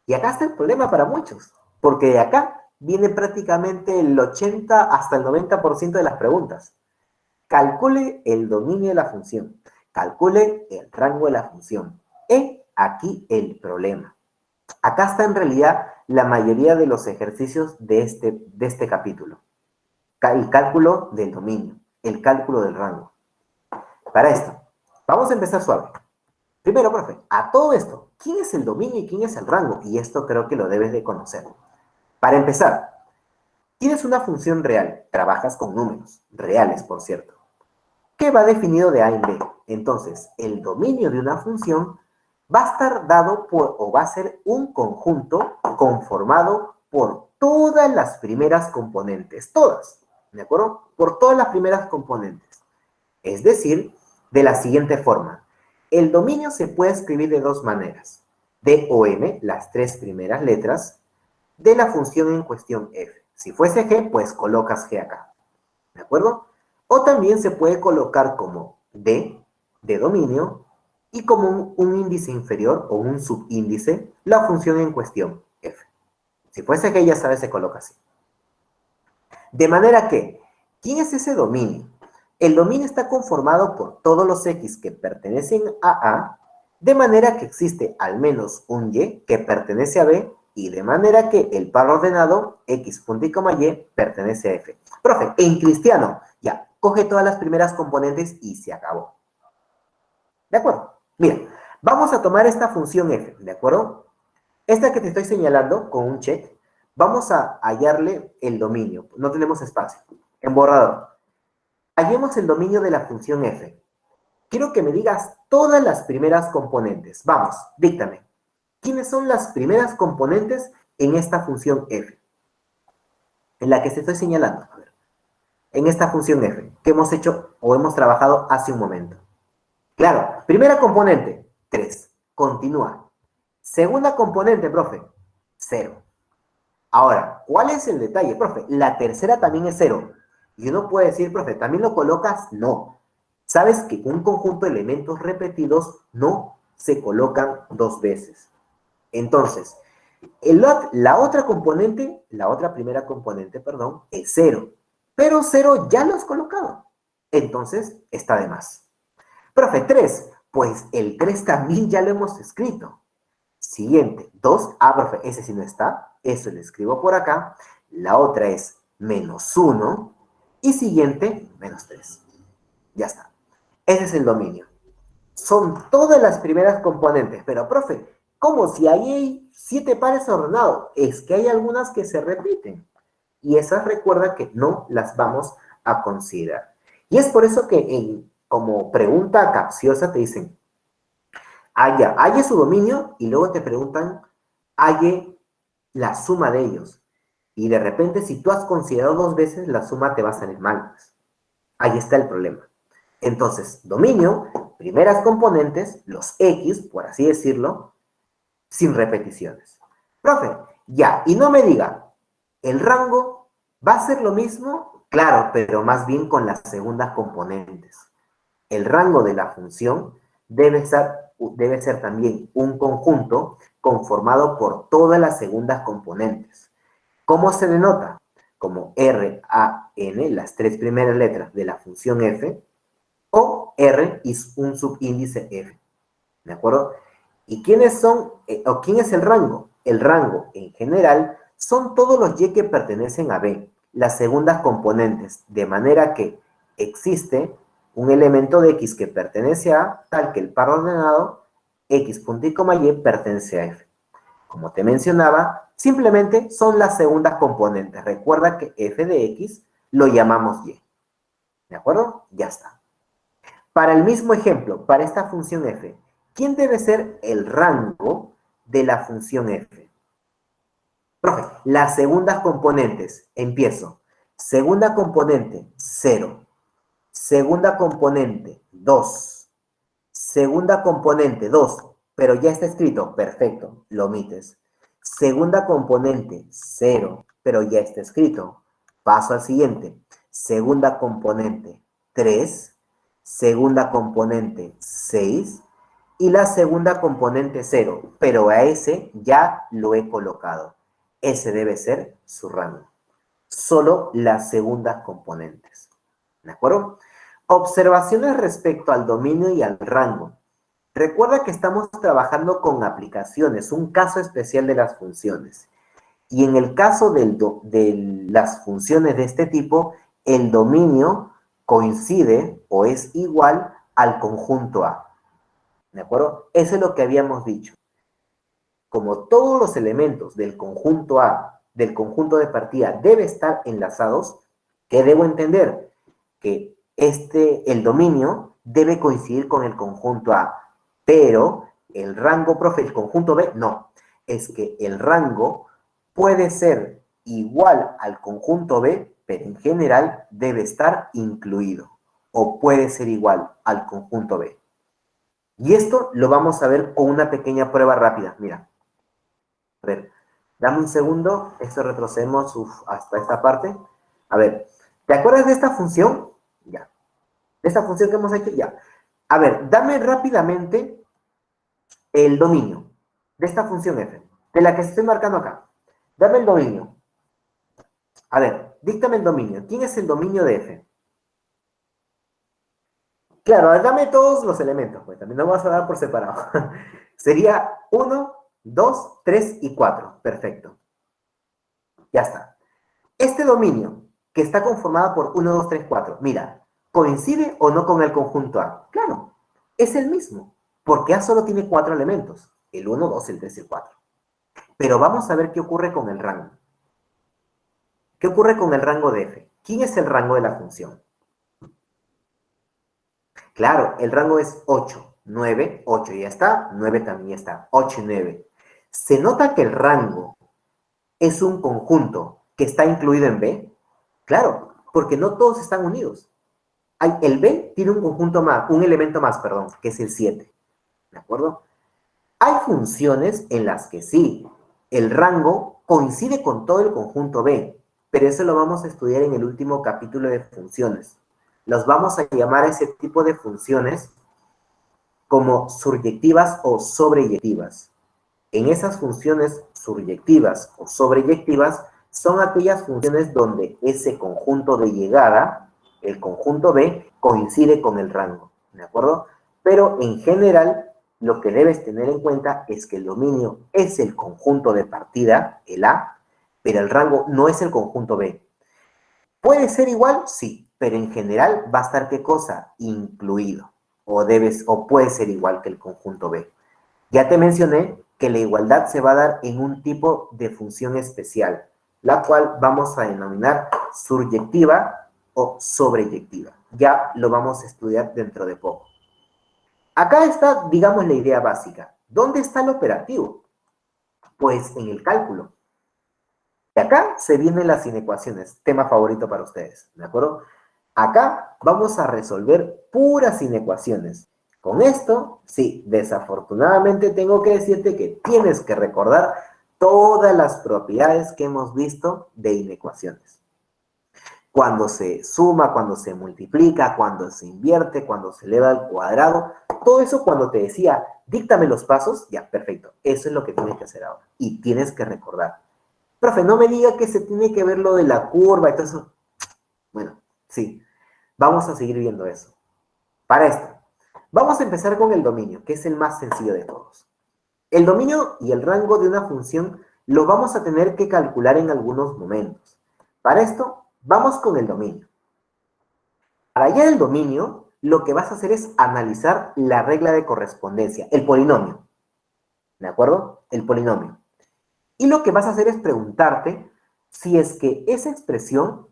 Y acá está el problema para muchos. Porque de acá viene prácticamente el 80 hasta el 90% de las preguntas. Calcule el dominio de la función. Calcule el rango de la función. He aquí el problema. Acá está en realidad la mayoría de los ejercicios de este capítulo. El cálculo del dominio, el cálculo del rango. Para esto, vamos a empezar suave. Primero, profe, a todo esto, ¿quién es el dominio y quién es el rango? Y esto creo que lo debes de conocer. Para empezar, tienes una función real, trabajas con números, reales por cierto, que va definido de A en B. Entonces, el dominio de una función va a estar dado por, o va a ser un conjunto conformado por todas las primeras componentes, todas, ¿de acuerdo? Por todas las primeras componentes. Es decir, de la siguiente forma. El dominio se puede escribir de dos maneras. D o M, las tres primeras letras, de la función en cuestión f. Si fuese g, pues colocas g acá. ¿De acuerdo? O también se puede colocar como D, de dominio, y como un índice inferior o un subíndice, la función en cuestión, f. Si fuese que ya sabes, se coloca así. De manera que, ¿quién es ese dominio? El dominio está conformado por todos los x que pertenecen a A, de manera que existe al menos un y que pertenece a B, y de manera que el par ordenado x punto y coma y pertenece a F. Profe, en cristiano, ya, coge todas las primeras componentes y se acabó. ¿De acuerdo? Mira, vamos a tomar esta función f, ¿de acuerdo? Esta que te estoy señalando con un check, vamos a hallarle el dominio. No tenemos espacio. En borrador. Hallemos el dominio de la función f. Quiero que me digas todas las primeras componentes. Vamos, díctame. ¿Quiénes son las primeras componentes en esta función f? En la que te estoy señalando. A ver, en esta función f, que hemos hecho o hemos trabajado hace un momento. Claro, primera componente, 3. Continúa. Segunda componente, profe, 0. Ahora, ¿cuál es el detalle, profe? La tercera también es 0. Y uno puede decir, profe, ¿también lo colocas? No. ¿Sabes que un conjunto de elementos repetidos no se colocan dos veces? Entonces, la otra componente, la otra primera componente, perdón, es 0. Pero 0 ya lo has colocado. Entonces, está de más. Profe, 3. Pues el 3 también ya lo hemos escrito. Siguiente, 2. Ah, profe, ese sí no está. Eso lo escribo por acá. La otra es -1. Y siguiente, -3. Ya está. Ese es el dominio. Son todas las primeras componentes. Pero, profe, ¿cómo si ahí hay 7 pares ordenados? Es que hay algunas que se repiten. Y esas recuerda que no las vamos a considerar. Y es por eso que como pregunta capciosa te dicen, halle su dominio y luego te preguntan, halle la suma de ellos. Y de repente, si tú has considerado dos veces, la suma te va a salir mal. Pues. Ahí está el problema. Entonces, dominio, primeras componentes, los X, por así decirlo, sin repeticiones. Profe, ya, y no me diga, ¿el rango va a ser lo mismo? Claro, pero más bien con las segundas componentes. El rango de la función debe ser también un conjunto conformado por todas las segundas componentes. ¿Cómo se denota? Como R, A, N, las tres primeras letras de la función f, o R y un subíndice f. ¿De acuerdo? ¿Y quiénes son, o quién es el rango? El rango, en general, son todos los y que pertenecen a B, las segundas componentes, de manera que existe un elemento de X que pertenece a A, tal que el par ordenado X punto y coma Y pertenece a F. Como te mencionaba, simplemente son las segundas componentes. Recuerda que F de X lo llamamos Y. ¿De acuerdo? Ya está. Para el mismo ejemplo, para esta función f, ¿quién debe ser el rango de la función f? Profe, las segundas componentes. Empiezo. Segunda componente, 0. Segunda componente, 2. Segunda componente, 2. Pero ya está escrito. Perfecto, lo omites. Segunda componente, 0. Pero ya está escrito. Paso al siguiente. Segunda componente, 3. Segunda componente 6 y la segunda componente 0, pero a ese ya lo he colocado. Ese debe ser su rango. Solo las segundas componentes. ¿De acuerdo? Observaciones respecto al dominio y al rango. Recuerda que estamos trabajando con aplicaciones, un caso especial de las funciones. Y en el caso de las funciones de este tipo, el dominio coincide o es igual al conjunto A. ¿De acuerdo? Eso es lo que habíamos dicho. Como todos los elementos del conjunto A, del conjunto de partida, deben estar enlazados, ¿qué debo entender? Que el dominio debe coincidir con el conjunto A, pero el rango, profe, el conjunto B, no. Es que el rango puede ser igual al conjunto B, pero en general debe estar incluido. O puede ser igual al conjunto B. Y esto lo vamos a ver con una pequeña prueba rápida. Mira. A ver, dame un segundo. Esto retrocedemos hasta esta parte. A ver, ¿te acuerdas de esta función? Ya. De esta función que hemos hecho, ya. A ver, dame rápidamente el dominio de esta función f, de la que estoy marcando acá. Dame el dominio. A ver, díctame el dominio. ¿Quién es el dominio de f? Claro, dame todos los elementos, pues también lo vamos a dar por separado. Sería 1, 2, 3 y 4. Perfecto. Ya está. Este dominio, que está conformado por 1, 2, 3, 4, mira, ¿coincide o no con el conjunto A? Claro, es el mismo, porque A solo tiene 4 elementos, el 1, 2, el 3 y el 4. Pero vamos a ver qué ocurre con el rango. ¿Qué ocurre con el rango de f? ¿Quién es el rango de la función? Claro, el rango es 8, 9, 8 ya está, 9 también ya está, 8 y 9. ¿Se nota que el rango es un conjunto que está incluido en B? Claro, porque no todos están unidos. El B tiene un conjunto más, un elemento más, perdón, que es el 7. ¿De acuerdo? Hay funciones en las que sí, el rango coincide con todo el conjunto B, pero eso lo vamos a estudiar en el último capítulo de funciones. Los vamos a llamar a ese tipo de funciones como suryectivas o sobreyectivas. En esas funciones suryectivas o sobreyectivas son aquellas funciones donde ese conjunto de llegada, el conjunto B, coincide con el rango, ¿de acuerdo? Pero en general, lo que debes tener en cuenta es que el dominio es el conjunto de partida, el A, pero el rango no es el conjunto B. ¿Puede ser igual? Sí, pero en general va a estar ¿qué cosa? Incluido. O puede ser igual que el conjunto B. Ya te mencioné que la igualdad se va a dar en un tipo de función especial, la cual vamos a denominar suryectiva o sobreyectiva. Ya lo vamos a estudiar dentro de poco. Acá está, digamos, la idea básica. ¿Dónde está el operativo? Pues en el cálculo. De acá se vienen las inecuaciones, tema favorito para ustedes, ¿de acuerdo? Acá vamos a resolver puras inecuaciones. Con esto, sí, desafortunadamente tengo que decirte que tienes que recordar todas las propiedades que hemos visto de inecuaciones. Cuando se suma, cuando se multiplica, cuando se invierte, cuando se eleva al cuadrado, todo eso cuando te decía, díctame los pasos, ya, perfecto, eso es lo que tienes que hacer ahora. Y tienes que recordar. Profe, no me diga que se tiene que ver lo de la curva y todo eso. Bueno, sí, vamos a seguir viendo eso. Para esto, vamos a empezar con el dominio, que es el más sencillo de todos. El dominio y el rango de una función lo vamos a tener que calcular en algunos momentos. Para esto, vamos con el dominio. Para hallar el dominio, lo que vas a hacer es analizar la regla de correspondencia, el polinomio. ¿De acuerdo? El polinomio. Y lo que vas a hacer es preguntarte si es que esa expresión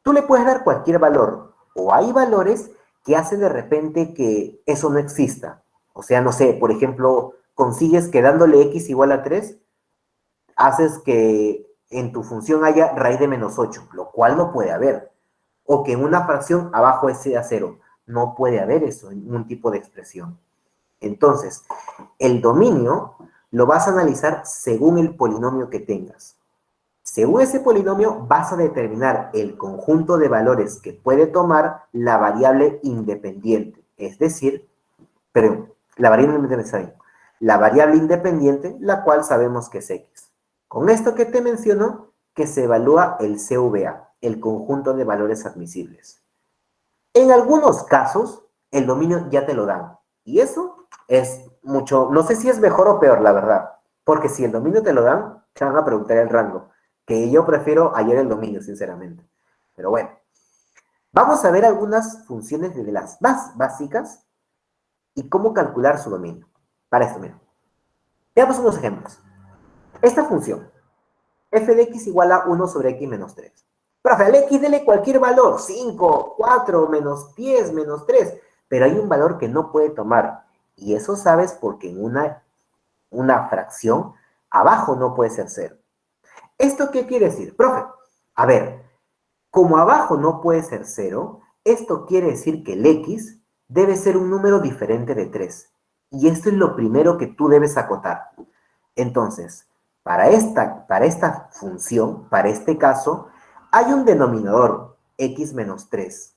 tú le puedes dar cualquier valor, o hay valores que hacen de repente que eso no exista. O sea, no sé, por ejemplo, consigues que dándole x igual a 3, haces que en tu función haya raíz de -8, lo cual no puede haber. O que en una fracción abajo sea 0. No puede haber eso en un tipo de expresión. Entonces, el dominio lo vas a analizar según el polinomio que tengas. Según ese polinomio, vas a determinar el conjunto de valores que puede tomar la variable independiente. Es decir, perdón, la variable independiente, la cual sabemos que es x. Con esto que te menciono, que se evalúa el CVA, el conjunto de valores admisibles. En algunos casos, el dominio ya te lo dan. Y eso es mucho, no sé si es mejor o peor, la verdad. Porque si el dominio te lo dan, te van a preguntar el rango. Que yo prefiero hallar el dominio, sinceramente. Pero bueno, vamos a ver algunas funciones de las más básicas y cómo calcular su dominio. Para esto, mira. Veamos unos ejemplos. Esta función, f de x igual a 1 sobre x menos 3. Profe, al x dele cualquier valor, 5, 4, menos 10, menos 3, pero hay un valor que no puede tomar. Y eso sabes porque en una fracción, abajo no puede ser 0. ¿Esto qué quiere decir? Profe, a ver, como abajo no puede ser 0, esto quiere decir que el x debe ser un número diferente de 3. Y esto es lo primero que tú debes acotar. Entonces, para esta función, para este caso, hay un denominador, x menos 3.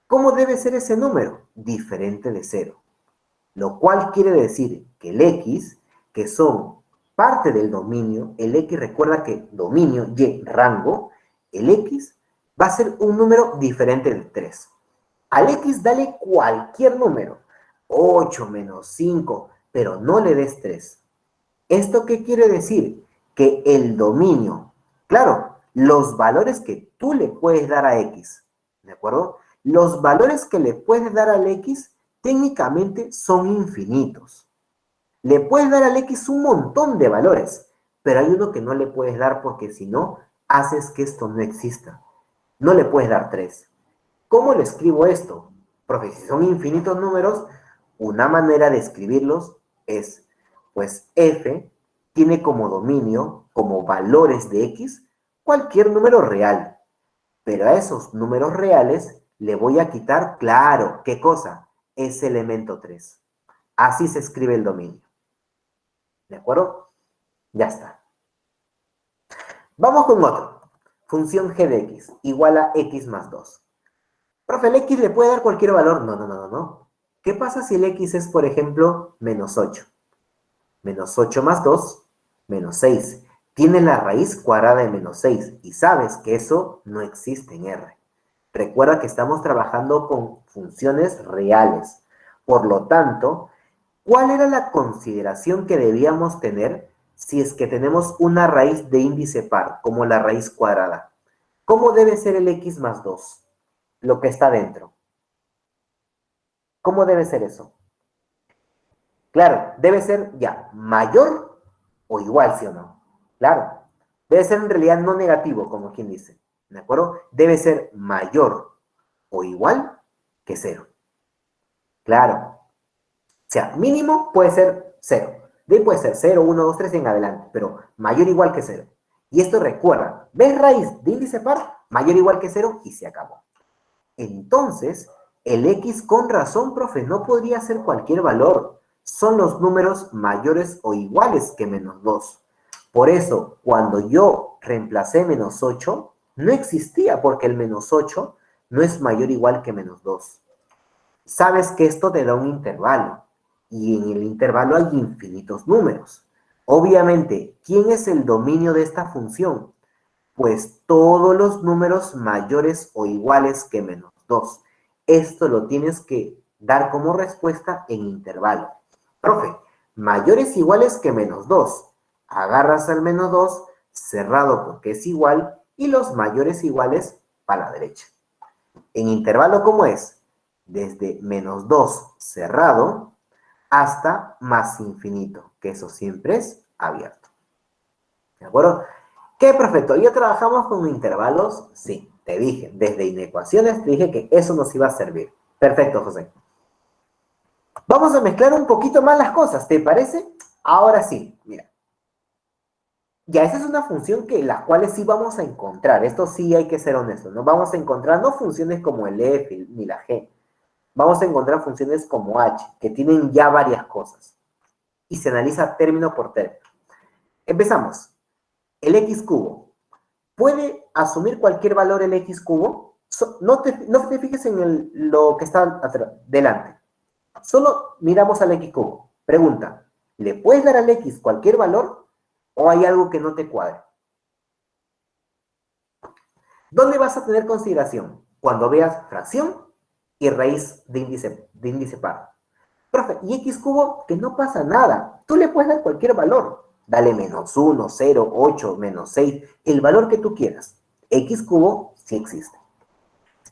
¿Cómo debe ser ese número? Diferente de 0. Lo cual quiere decir que el x, que son parte del dominio, el x recuerda que dominio y rango, el x va a ser un número diferente del 3. Al x dale cualquier número, 8 menos 5, pero no le des 3. ¿Esto qué quiere decir? Que el dominio, claro, los valores que tú le puedes dar a x, ¿de acuerdo? Los valores que le puedes dar al x técnicamente son infinitos. Le puedes dar al x un montón de valores, pero hay uno que no le puedes dar porque si no, haces que esto no exista. No le puedes dar 3. ¿Cómo le escribo esto? Porque si son infinitos números, una manera de escribirlos es, pues f tiene como dominio, como valores de x, cualquier número real. Pero a esos números reales le voy a quitar, claro, ¿qué cosa? Ese elemento 3. Así se escribe el dominio. ¿De acuerdo? Ya está. Vamos con otro. función g de x igual a x más 2. Profe, ¿el x le puede dar cualquier valor? No, no, no, no, no. ¿Qué pasa si el x es, por ejemplo, menos 8? Menos 8 más 2, menos 6. Tiene la raíz cuadrada de menos 6 y sabes que eso no existe en R. Recuerda que estamos trabajando con funciones reales. Por lo tanto, ¿cuál era la consideración que debíamos tener si es que tenemos una raíz de índice par, como la raíz cuadrada? ¿Cómo debe ser el x más 2? Lo que está dentro. ¿Cómo debe ser eso? Claro, debe ser ya mayor o igual, ¿sí o no? Claro, debe ser en realidad no negativo, como quien dice, ¿de acuerdo? Debe ser mayor o igual que cero. Claro, o sea, mínimo puede ser cero. De ahí puede ser 0, 1, 2, 3 en adelante, pero mayor o igual que cero. Y esto recuerda, ¿ves raíz de índice par? Mayor o igual que cero y se acabó. Entonces, el x con razón, profe, no podría ser cualquier valor. Son los números mayores o iguales que menos 2. Por eso, cuando yo reemplacé menos 8, no existía porque el menos 8 no es mayor o igual que menos 2. Sabes que esto te da un intervalo y en el intervalo hay infinitos números. Obviamente, ¿quién es el dominio de esta función? Pues todos los números mayores o iguales que menos 2. Esto lo tienes que dar como respuesta en intervalo. Profe, mayores iguales que menos 2. Agarras al menos 2, cerrado porque es igual, y los mayores iguales para la derecha. En intervalo, ¿cómo es? Desde menos 2 cerrado hasta más infinito, que eso siempre es abierto. ¿De acuerdo? ¿Qué, perfecto? ¿Ya trabajamos con intervalos? Sí, te dije, desde inecuaciones te dije que eso nos iba a servir. Perfecto, José. Vamos a mezclar un poquito más las cosas, ¿te parece? Ahora sí, mira. Ya, esa es una función que las cuales sí vamos a encontrar. Esto sí hay que ser honesto, ¿no? Vamos a encontrar no funciones como el f ni la g. Vamos a encontrar funciones como h, que tienen ya varias cosas. Y se analiza término por término. Empezamos. El x cubo. ¿Puede asumir cualquier valor el x cubo? No te fijes en lo que está delante. Solo miramos al x cubo. Pregunta, ¿le puedes dar al x cualquier valor o hay algo que no te cuadre? ¿Dónde vas a tener consideración? Cuando veas fracción y raíz de índice par. Profe, ¿y x cubo? Que no pasa nada. Tú le puedes dar cualquier valor. Dale menos 1, 0, 8, menos 6, el valor que tú quieras. X cubo sí existe.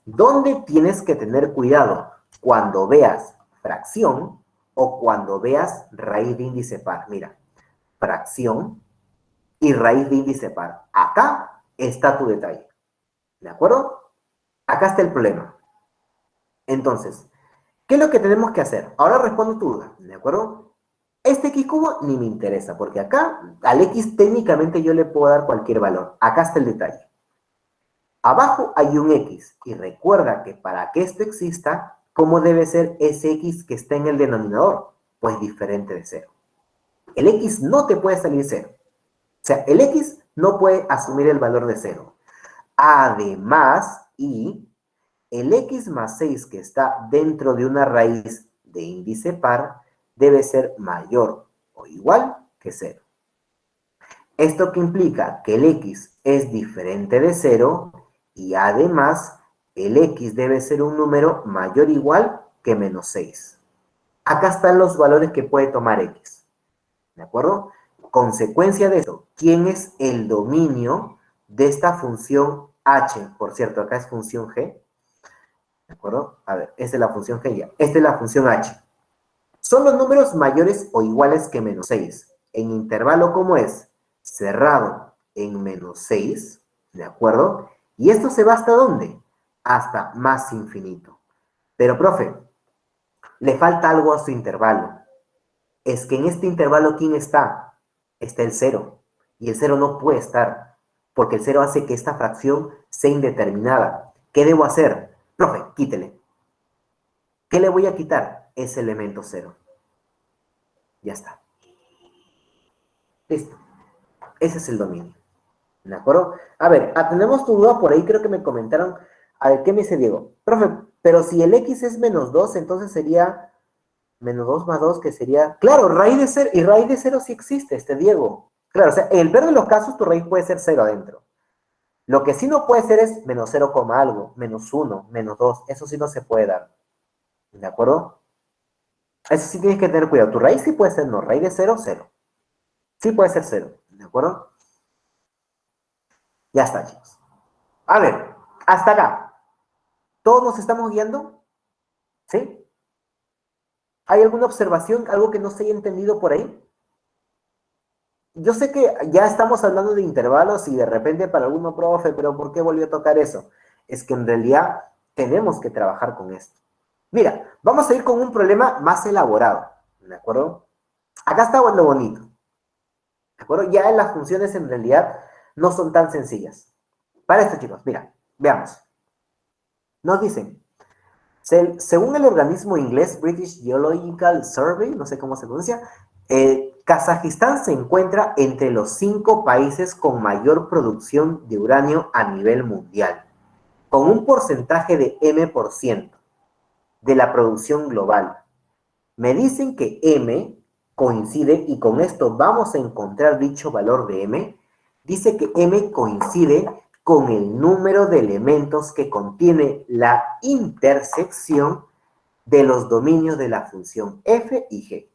¿Dónde tienes que tener cuidado? Cuando veas fracción o cuando veas raíz de índice par. Mira, fracción y raíz de índice par. Acá está tu detalle. ¿De acuerdo? Acá está el problema. Entonces, ¿qué es lo que tenemos que hacer? Ahora respondo tu duda, ¿de acuerdo? Este x cubo ni me interesa, porque acá al x técnicamente yo le puedo dar cualquier valor. Acá está el detalle. Abajo hay un x, y recuerda que para que esto exista, ¿cómo debe ser ese x que está en el denominador? Pues diferente de 0. El x no te puede salir 0. O sea, el x no puede asumir el valor de 0. Además, y el x más 6 que está dentro de una raíz de índice par debe ser mayor o igual que 0. ¿Esto qué implica? Que el x es diferente de 0 y además el x debe ser un número mayor o igual que menos 6. Acá están los valores que puede tomar x. ¿De acuerdo? Consecuencia de eso, ¿quién es el dominio de esta función h? Por cierto, acá es función g. ¿De acuerdo? A ver, esta es la función g ya. Esta es la función h. Son los números mayores o iguales que menos 6. En intervalo, ¿cómo es? Cerrado en menos 6. ¿De acuerdo? Y esto se va hasta ¿dónde? Hasta más infinito. Pero, profe, le falta algo a su intervalo. Es que en este intervalo, ¿quién está? Está el 0. Y el 0 no puede estar, porque el 0 hace que esta fracción sea indeterminada. ¿Qué debo hacer? Profe, quítele. ¿Qué le voy a quitar? Ese elemento 0. Ya está. Listo. Ese es el dominio. ¿De acuerdo? A ver, atendemos tu duda por ahí, creo que me comentaron. A ver, ¿qué me dice Diego? Profe, pero si el x es menos 2, entonces sería menos 2 más 2, que sería... Claro, raíz de 0, y raíz de 0 sí existe, Diego. Claro, o sea, en el peor de los casos, tu raíz puede ser 0 adentro. Lo que sí no puede ser es menos 0, algo, menos 1, menos 2. Eso sí no se puede dar. ¿De acuerdo? Eso sí tienes que tener cuidado. Tu raíz sí puede ser no, raíz de 0, 0. Sí puede ser 0. ¿De acuerdo? Ya está, chicos. A ver, hasta acá. ¿Todos nos estamos guiando? ¿Sí? ¿Hay alguna observación, algo que no se haya entendido por ahí? Yo sé que ya estamos hablando de intervalos y de repente para alguno, profe, pero ¿por qué volvió a tocar eso? Es que en realidad tenemos que trabajar con esto. Mira, vamos a ir con un problema más elaborado, ¿de acuerdo? Acá está lo bonito, ¿de acuerdo? Ya las funciones en realidad no son tan sencillas. Para esto, chicos, mira, veamos. Nos dicen, según el organismo inglés British Geological Survey, no sé cómo se pronuncia, Kazajistán se encuentra entre los 5 países con mayor producción de uranio a nivel mundial, con un porcentaje de M% de la producción global. Me dicen que M coincide, y con esto vamos a encontrar dicho valor de M, dice que M coincide con el número de elementos que contiene la intersección de los dominios de la función f y g.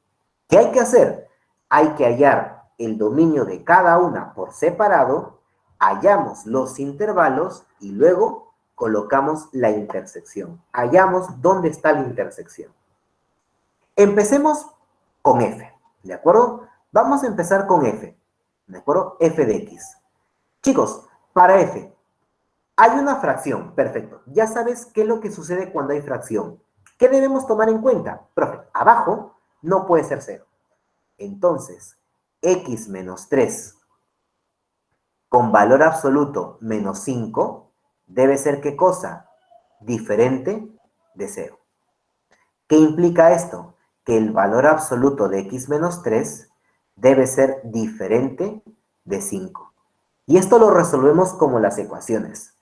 ¿Qué hay que hacer? Hay que hallar el dominio de cada una por separado, hallamos los intervalos y luego colocamos la intersección. Hallamos dónde está la intersección. Empecemos con f, ¿de acuerdo? Vamos a empezar con f, ¿de acuerdo? F de x. Chicos, para f, hay una fracción, perfecto. Ya sabes qué es lo que sucede cuando hay fracción. ¿Qué debemos tomar en cuenta? Profe, abajo no puede ser 0. Entonces, x menos 3 con valor absoluto menos 5 debe ser ¿qué cosa? Diferente de 0. ¿Qué implica esto? Que el valor absoluto de x menos 3 debe ser diferente de 5. Y esto lo resolvemos como las ecuaciones.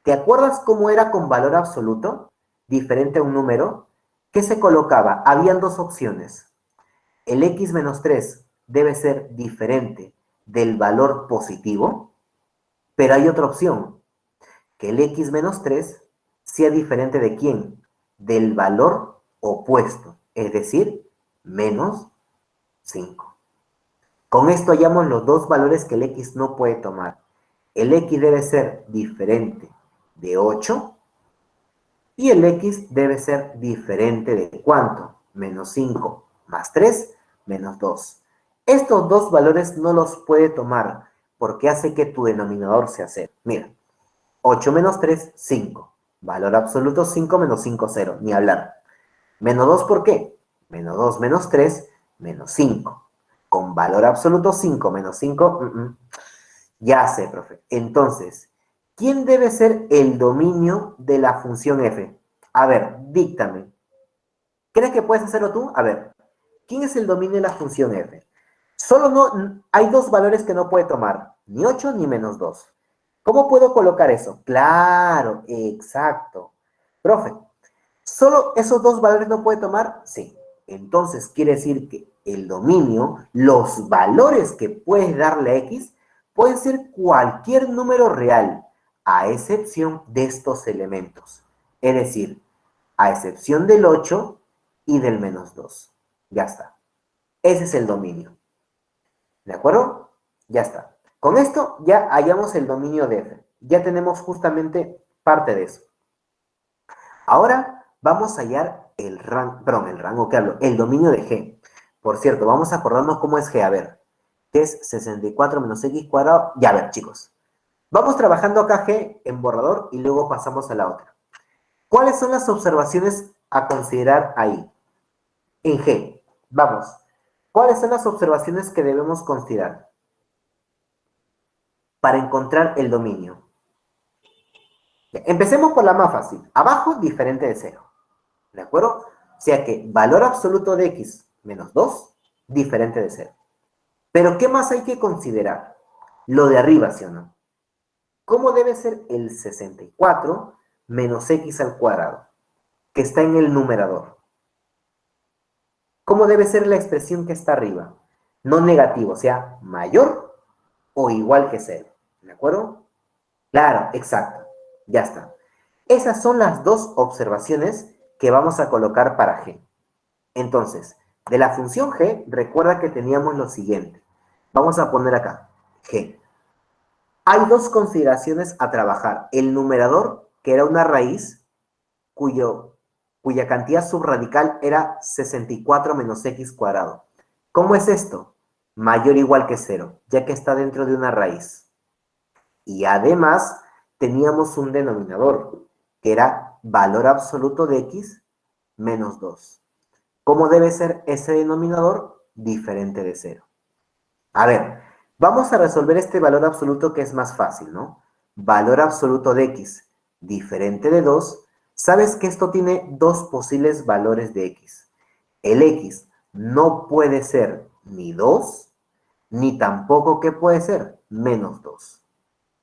¿Te acuerdas cómo era con valor absoluto? Diferente a un número. ¿Qué se colocaba? Habían dos opciones. El x menos 3 debe ser diferente del valor positivo, pero hay otra opción. Que el x menos 3 sea diferente de ¿quién? Del valor opuesto, es decir, menos 5. Con esto hallamos los dos valores que el x no puede tomar. El x debe ser diferente de 8 y el x debe ser diferente de ¿cuánto? Menos 5 más 3 menos 2. Estos dos valores no los puede tomar porque hace que tu denominador sea 0. Mira, 8 menos 3, 5. Valor absoluto 5 menos 5, 0. Ni hablar. Menos 2, ¿por qué? Menos 2 menos 3, menos 5. Con valor absoluto 5 menos 5, ya sé, profe. Entonces, ¿quién debe ser el dominio de la función f? A ver, díctame. ¿Crees que puedes hacerlo tú? A ver, ¿quién es el dominio de la función f? Solo no, hay dos valores que no puede tomar, ni 8 ni menos 2. ¿Cómo puedo colocar eso? Claro, exacto. Profe, ¿solo esos dos valores no puede tomar? Sí. Entonces quiere decir que el dominio, los valores que puedes darle a x, pueden ser cualquier número real, a excepción de estos elementos. Es decir, a excepción del 8 y del menos 2. Ya está. Ese es el dominio. ¿De acuerdo? Ya está. Con esto ya hallamos el dominio de f. Ya tenemos justamente parte de eso. Ahora vamos a hallar el dominio de g. Por cierto, vamos a acordarnos cómo es g. A ver, que es 64 menos x cuadrado. Ya, a ver, chicos. Vamos trabajando acá g en borrador y luego pasamos a la otra. ¿Cuáles son las observaciones a considerar ahí? En g. Vamos. ¿Cuáles son las observaciones que debemos considerar para encontrar el dominio? Empecemos por la más fácil. Abajo, diferente de 0. ¿De acuerdo? O sea que valor absoluto de x menos 2, diferente de 0. Pero ¿qué más hay que considerar? Lo de arriba, ¿sí o no? ¿Cómo debe ser el 64 menos x al cuadrado, que está en el numerador? ¿Cómo debe ser la expresión que está arriba? No negativo, o sea, mayor o igual que 0. ¿De acuerdo? Claro, exacto. Ya está. Esas son las dos observaciones que vamos a colocar para g. Entonces, de la función g, recuerda que teníamos lo siguiente. Vamos a poner acá, g. Hay dos consideraciones a trabajar. El numerador, que era una raíz, cuya cantidad subradical era 64 menos x cuadrado. ¿Cómo es esto? Mayor o igual que 0, ya que está dentro de una raíz. Y además, teníamos un denominador, que era valor absoluto de x menos 2. ¿Cómo debe ser ese denominador? Diferente de 0. A ver, vamos a resolver este valor absoluto que es más fácil, ¿no? Valor absoluto de x diferente de 2. ¿Sabes que esto tiene dos posibles valores de x? El x no puede ser ni 2, ni tampoco, ¿qué puede ser? Menos 2.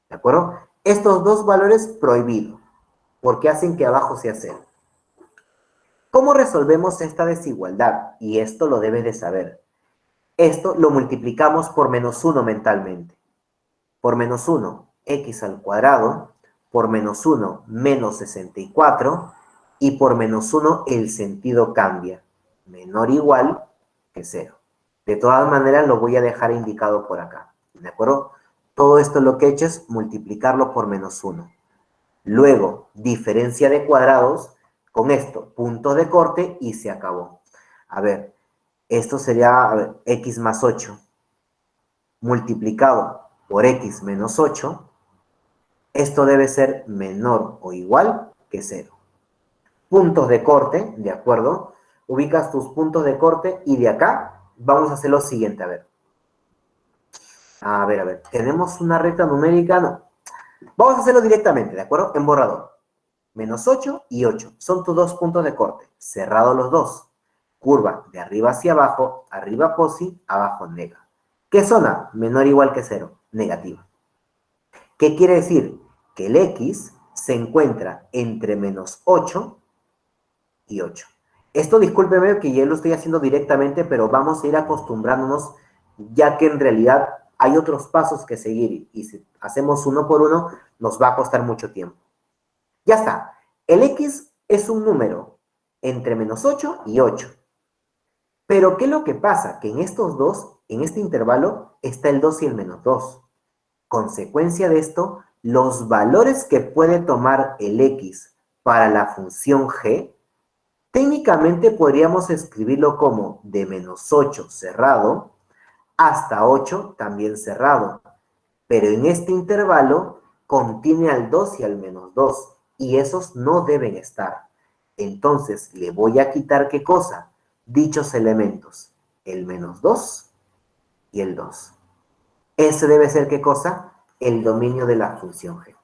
¿De acuerdo? Estos dos valores prohibidos, porque hacen que abajo sea 0. ¿Cómo resolvemos esta desigualdad? Y esto lo debes de saber. Esto lo multiplicamos por menos 1 mentalmente. Por menos 1, x al cuadrado, por menos 1, menos 64, y por menos 1 el sentido cambia. Menor o igual que 0. De todas maneras lo voy a dejar indicado por acá. ¿De acuerdo? Todo esto lo que he hecho es multiplicarlo por menos 1. Luego, diferencia de cuadrados, con esto, punto de corte y se acabó. A ver, esto sería, a ver, x más 8 multiplicado por x menos 8. Esto debe ser menor o igual que 0. Puntos de corte, ¿de acuerdo? Ubicas tus puntos de corte y de acá vamos a hacer lo siguiente, a ver. A ver, ¿tenemos una recta numérica? No. Vamos a hacerlo directamente, ¿de acuerdo? En borrador. Menos 8 y 8. Son tus dos puntos de corte. Cerrados los dos. Curva de arriba hacia abajo, arriba posi, abajo nega. ¿Qué zona? Menor o igual que 0, negativa. ¿Qué quiere decir? Que el x se encuentra entre menos 8 y 8. Esto discúlpeme que ya lo estoy haciendo directamente, pero vamos a ir acostumbrándonos, ya que en realidad hay otros pasos que seguir y si hacemos uno por uno nos va a costar mucho tiempo. Ya está. El x es un número entre menos 8 y 8. Pero ¿qué es lo que pasa? Que en estos dos, en este intervalo, está el 2 y el menos 2. Consecuencia de esto, los valores que puede tomar el x para la función g, técnicamente podríamos escribirlo como de menos 8 cerrado hasta 8 también cerrado. Pero en este intervalo contiene al 2 y al menos 2. Y esos no deben estar. Entonces le voy a quitar ¿qué cosa? Dichos elementos. El menos 2 y el 2. Ese debe ser ¿qué cosa? El dominio de la función g.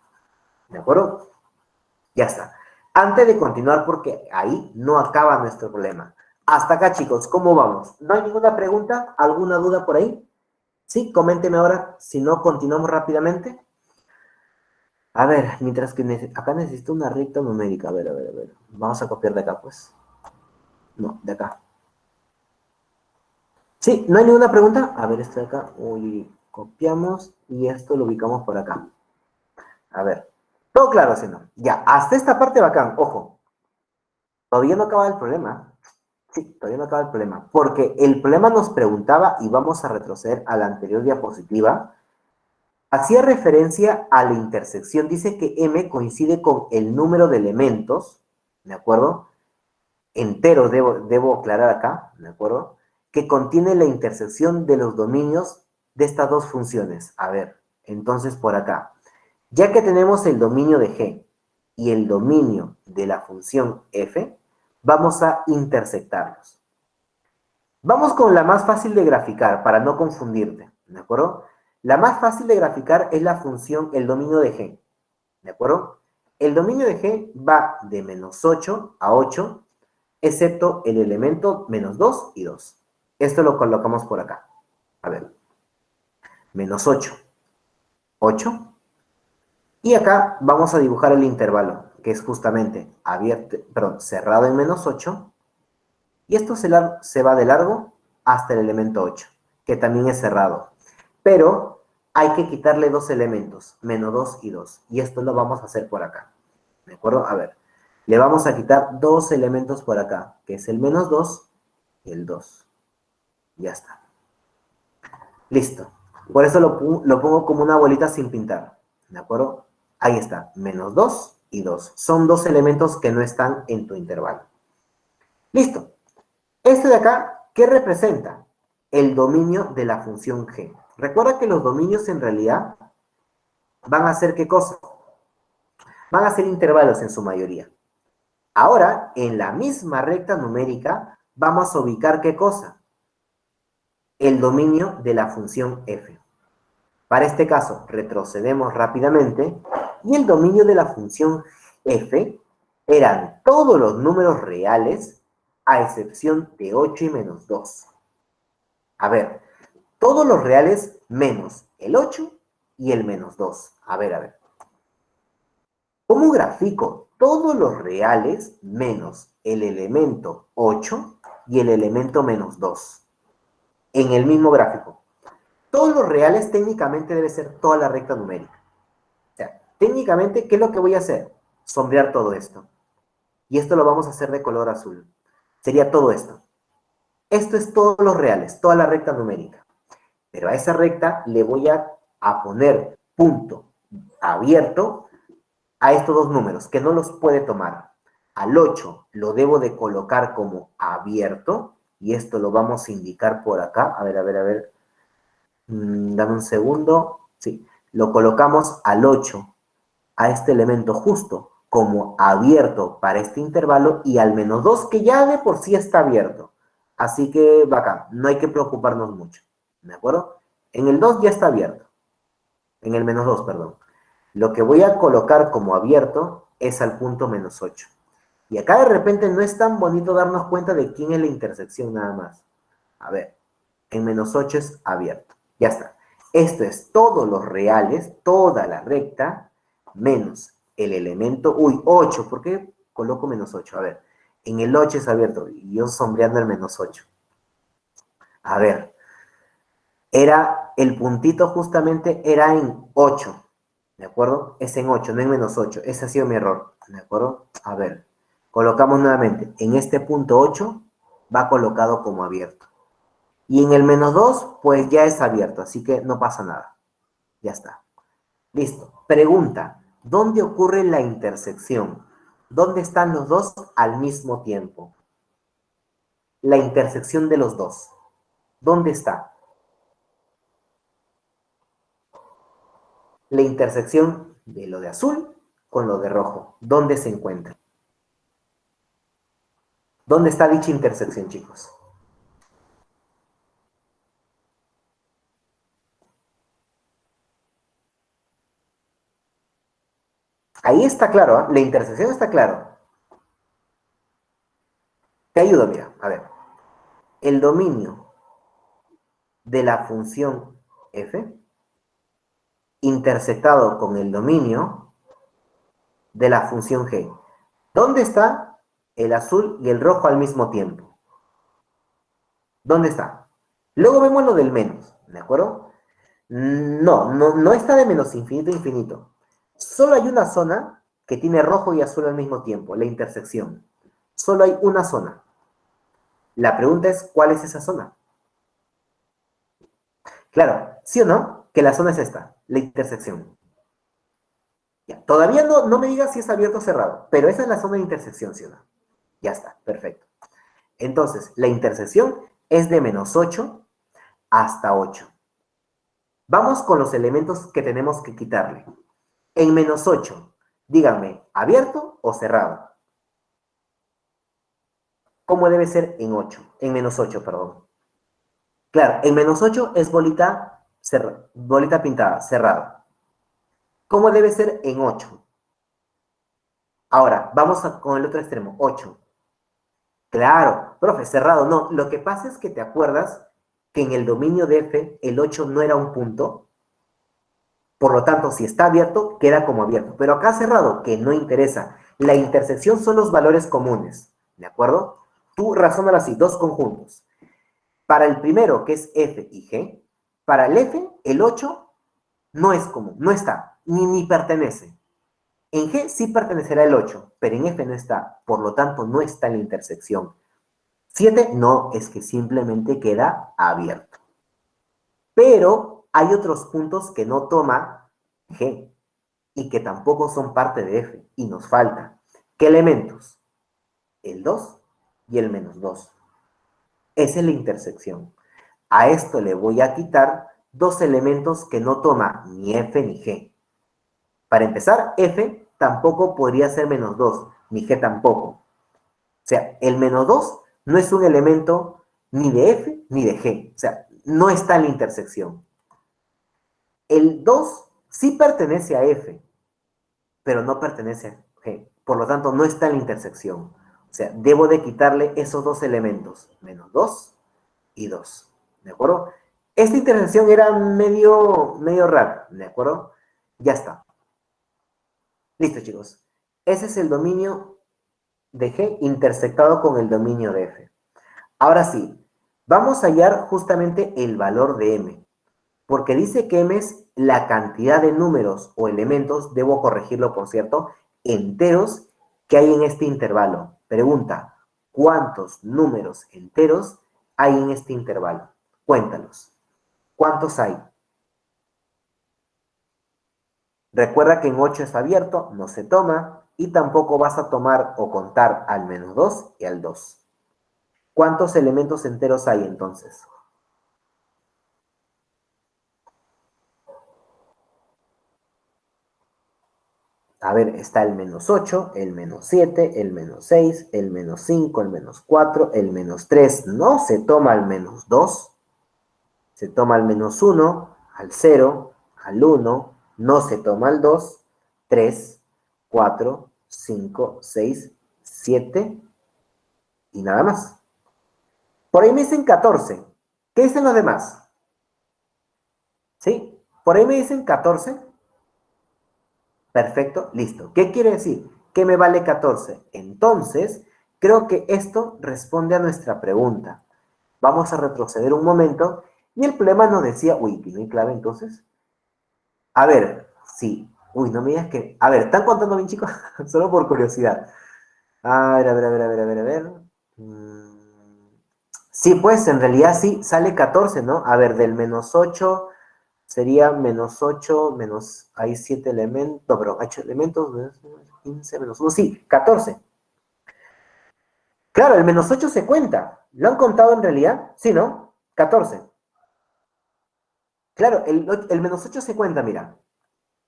¿De acuerdo? Ya está. Antes de continuar, porque ahí no acaba nuestro problema. Hasta acá, chicos, ¿cómo vamos? ¿No hay ninguna pregunta? ¿Alguna duda por ahí? Sí, coménteme ahora. Si no, continuamos rápidamente. A ver, mientras que acá necesito una recta numérica. A ver. Vamos a copiar de acá, pues. No, de acá. Sí, ¿no hay ninguna pregunta? A ver, esto de acá. Uy, copiamos y esto lo ubicamos por acá. A ver. Todo claro, ¿sí no? Ya, hasta esta parte bacán. Ojo. Todavía no acaba el problema. Sí, todavía no acaba el problema. Porque el problema nos preguntaba, y vamos a retroceder a la anterior diapositiva, hacía referencia a la intersección. Dice que M coincide con el número de elementos, ¿de acuerdo? Enteros, debo aclarar acá, ¿de acuerdo? Que contiene la intersección de los dominios de estas dos funciones. A ver, entonces por acá. Ya que tenemos el dominio de G y el dominio de la función f, vamos a intersectarlos. Vamos con la más fácil de graficar para no confundirte, ¿de acuerdo? La más fácil de graficar es la función, el dominio de G, ¿de acuerdo? El dominio de G va de menos 8 a 8, excepto el elemento menos 2 y 2. Esto lo colocamos por acá. A ver, menos 8, 8, Y acá vamos a dibujar el intervalo, que es justamente cerrado en -8. Y esto se va de largo hasta el elemento 8, que también es cerrado. Pero hay que quitarle dos elementos, -2 y 2. Y esto lo vamos a hacer por acá. ¿De acuerdo? A ver, le vamos a quitar dos elementos por acá, que es el -2 y el 2. Ya está. Listo. Por eso lo pongo como una bolita sin pintar. ¿De acuerdo? Ahí está, -2 y 2. Son dos elementos que no están en tu intervalo. Listo. Este de acá, ¿qué representa? El dominio de la función g. Recuerda que los dominios en realidad van a ser ¿qué cosa? Van a ser intervalos en su mayoría. Ahora, en la misma recta numérica, vamos a ubicar ¿qué cosa? El dominio de la función f. Para este caso, retrocedemos rápidamente y el dominio de la función f eran todos los números reales a excepción de 8 y -2. A ver, todos los reales menos el 8 y el -2. A ver. ¿Cómo grafico todos los reales menos el elemento 8 y el elemento -2? En el mismo gráfico. Todos los reales técnicamente debe ser toda la recta numérica. O sea, técnicamente, ¿qué es lo que voy a hacer? Sombrear todo esto. Y esto lo vamos a hacer de color azul. Sería todo esto. Esto es todos los reales, toda la recta numérica. Pero a esa recta le voy a poner punto abierto a estos dos números, que no los puede tomar. Al 8 lo debo de colocar como abierto, y esto lo vamos a indicar por acá. A ver. Dame un segundo. Sí, lo colocamos al 8, a este elemento justo, como abierto para este intervalo, y al -2, que ya de por sí está abierto. Así que bacán, no hay que preocuparnos mucho. ¿De acuerdo? En el 2 ya está abierto. En el -2, perdón. Lo que voy a colocar como abierto es al punto -8. Y acá de repente no es tan bonito darnos cuenta de quién es la intersección nada más. A ver, en -8 es abierto. Ya está. Esto es todos los reales, toda la recta, menos el elemento, 8, ¿por qué coloco -8? A ver, en el 8 es abierto y yo sombreando el -8. A ver, el puntito justamente era en 8, ¿de acuerdo? Es en 8, no en -8, ese ha sido mi error, ¿de acuerdo? A ver, colocamos nuevamente, en este punto 8 va colocado como abierto. Y en el -2, pues ya es abierto, así que no pasa nada. Ya está. Listo. Pregunta, ¿dónde ocurre la intersección? ¿Dónde están los dos al mismo tiempo? La intersección de los dos. ¿Dónde está? La intersección de lo de azul con lo de rojo. ¿Dónde se encuentra? ¿Dónde está dicha intersección, chicos? Ahí está claro, ¿eh? La intersección está claro. Te ayudo, mira, a ver. El dominio de la función f intersectado con el dominio de la función g. ¿Dónde está el azul y el rojo al mismo tiempo? ¿Dónde está? Luego vemos lo del menos, ¿de acuerdo? No está de menos infinito a infinito. Solo hay una zona que tiene rojo y azul al mismo tiempo, la intersección. Solo hay una zona. La pregunta es, ¿cuál es esa zona? Claro, ¿sí o no? Que la zona es esta, la intersección. Ya, todavía no me digas si es abierto o cerrado, pero esa es la zona de intersección, ¿sí o no? Ya está, perfecto. Entonces, la intersección es de -8 hasta 8. Vamos con los elementos que tenemos que quitarle. En -8, díganme, ¿abierto o cerrado? ¿Cómo debe ser en 8? En -8, perdón. Claro, en -8 es bolita pintada, cerrado. ¿Cómo debe ser en 8? Ahora, vamos con el otro extremo, 8. Claro, profe, cerrado, no. Lo que pasa es que te acuerdas que en el dominio de f el 8 no era un punto. Por lo tanto, si está abierto, queda como abierto. Pero acá cerrado, que no interesa. La intersección son los valores comunes, ¿de acuerdo? Tú razónalo así, dos conjuntos. Para el primero, que es F y G, para el F, el 8 no es común, no está, ni pertenece. En G sí pertenecerá el 8, pero en F no está, por lo tanto no está en la intersección. 7 no, es que simplemente queda abierto. Pero hay otros puntos que no toma G y que tampoco son parte de F y nos falta. ¿Qué elementos? El 2 y el -2. Esa es la intersección. A esto le voy a quitar dos elementos que no toma ni F ni G. Para empezar, F tampoco podría ser -2, ni G tampoco. O sea, el -2 no es un elemento ni de F ni de G. O sea, no está en la intersección. El 2 sí pertenece a F, pero no pertenece a G. Por lo tanto, no está en la intersección. O sea, debo de quitarle esos dos elementos, -2 y 2. ¿De acuerdo? Esta intersección era medio rara, ¿de acuerdo? Ya está. Listo, chicos. Ese es el dominio de G intersectado con el dominio de F. Ahora sí, vamos a hallar justamente el valor de M, porque dice que M es la cantidad de números o elementos, debo corregirlo por cierto, enteros que hay en este intervalo. Pregunta, ¿cuántos números enteros hay en este intervalo? Cuéntalos. ¿Cuántos hay? Recuerda que en 8 es abierto, no se toma, y tampoco vas a tomar o contar al -2 y al 2. ¿Cuántos elementos enteros hay entonces? A ver, está el -8, el -7, el -6, el -5, el -4, el -3. No se toma al -2, se toma al -1, al 0, al 1, no se toma al 2, 3, 4, 5, 6, 7 y nada más. Por ahí me dicen 14. ¿Qué dicen los demás? ¿Sí? Por ahí me dicen 14. Perfecto, listo. ¿Qué quiere decir? ¿Qué me vale 14? Entonces, creo que esto responde a nuestra pregunta. Vamos a retroceder un momento. Y el problema nos decía, uy, ¿no hay clave entonces? A ver, sí. Uy, no me digas que... A ver, ¿están contando bien, chicos? Solo por curiosidad. A ver, a ver, a ver, a ver, a ver, a ver. Sí, pues, en realidad sí, sale 14, ¿no? A ver, del -8 sería -8, menos, hay 7 elementos, no, pero 8 elementos, 15, -1, sí, 14. Claro, el -8 se cuenta. ¿Lo han contado en realidad? Sí, ¿no? 14. Claro, el -8 se cuenta, mira.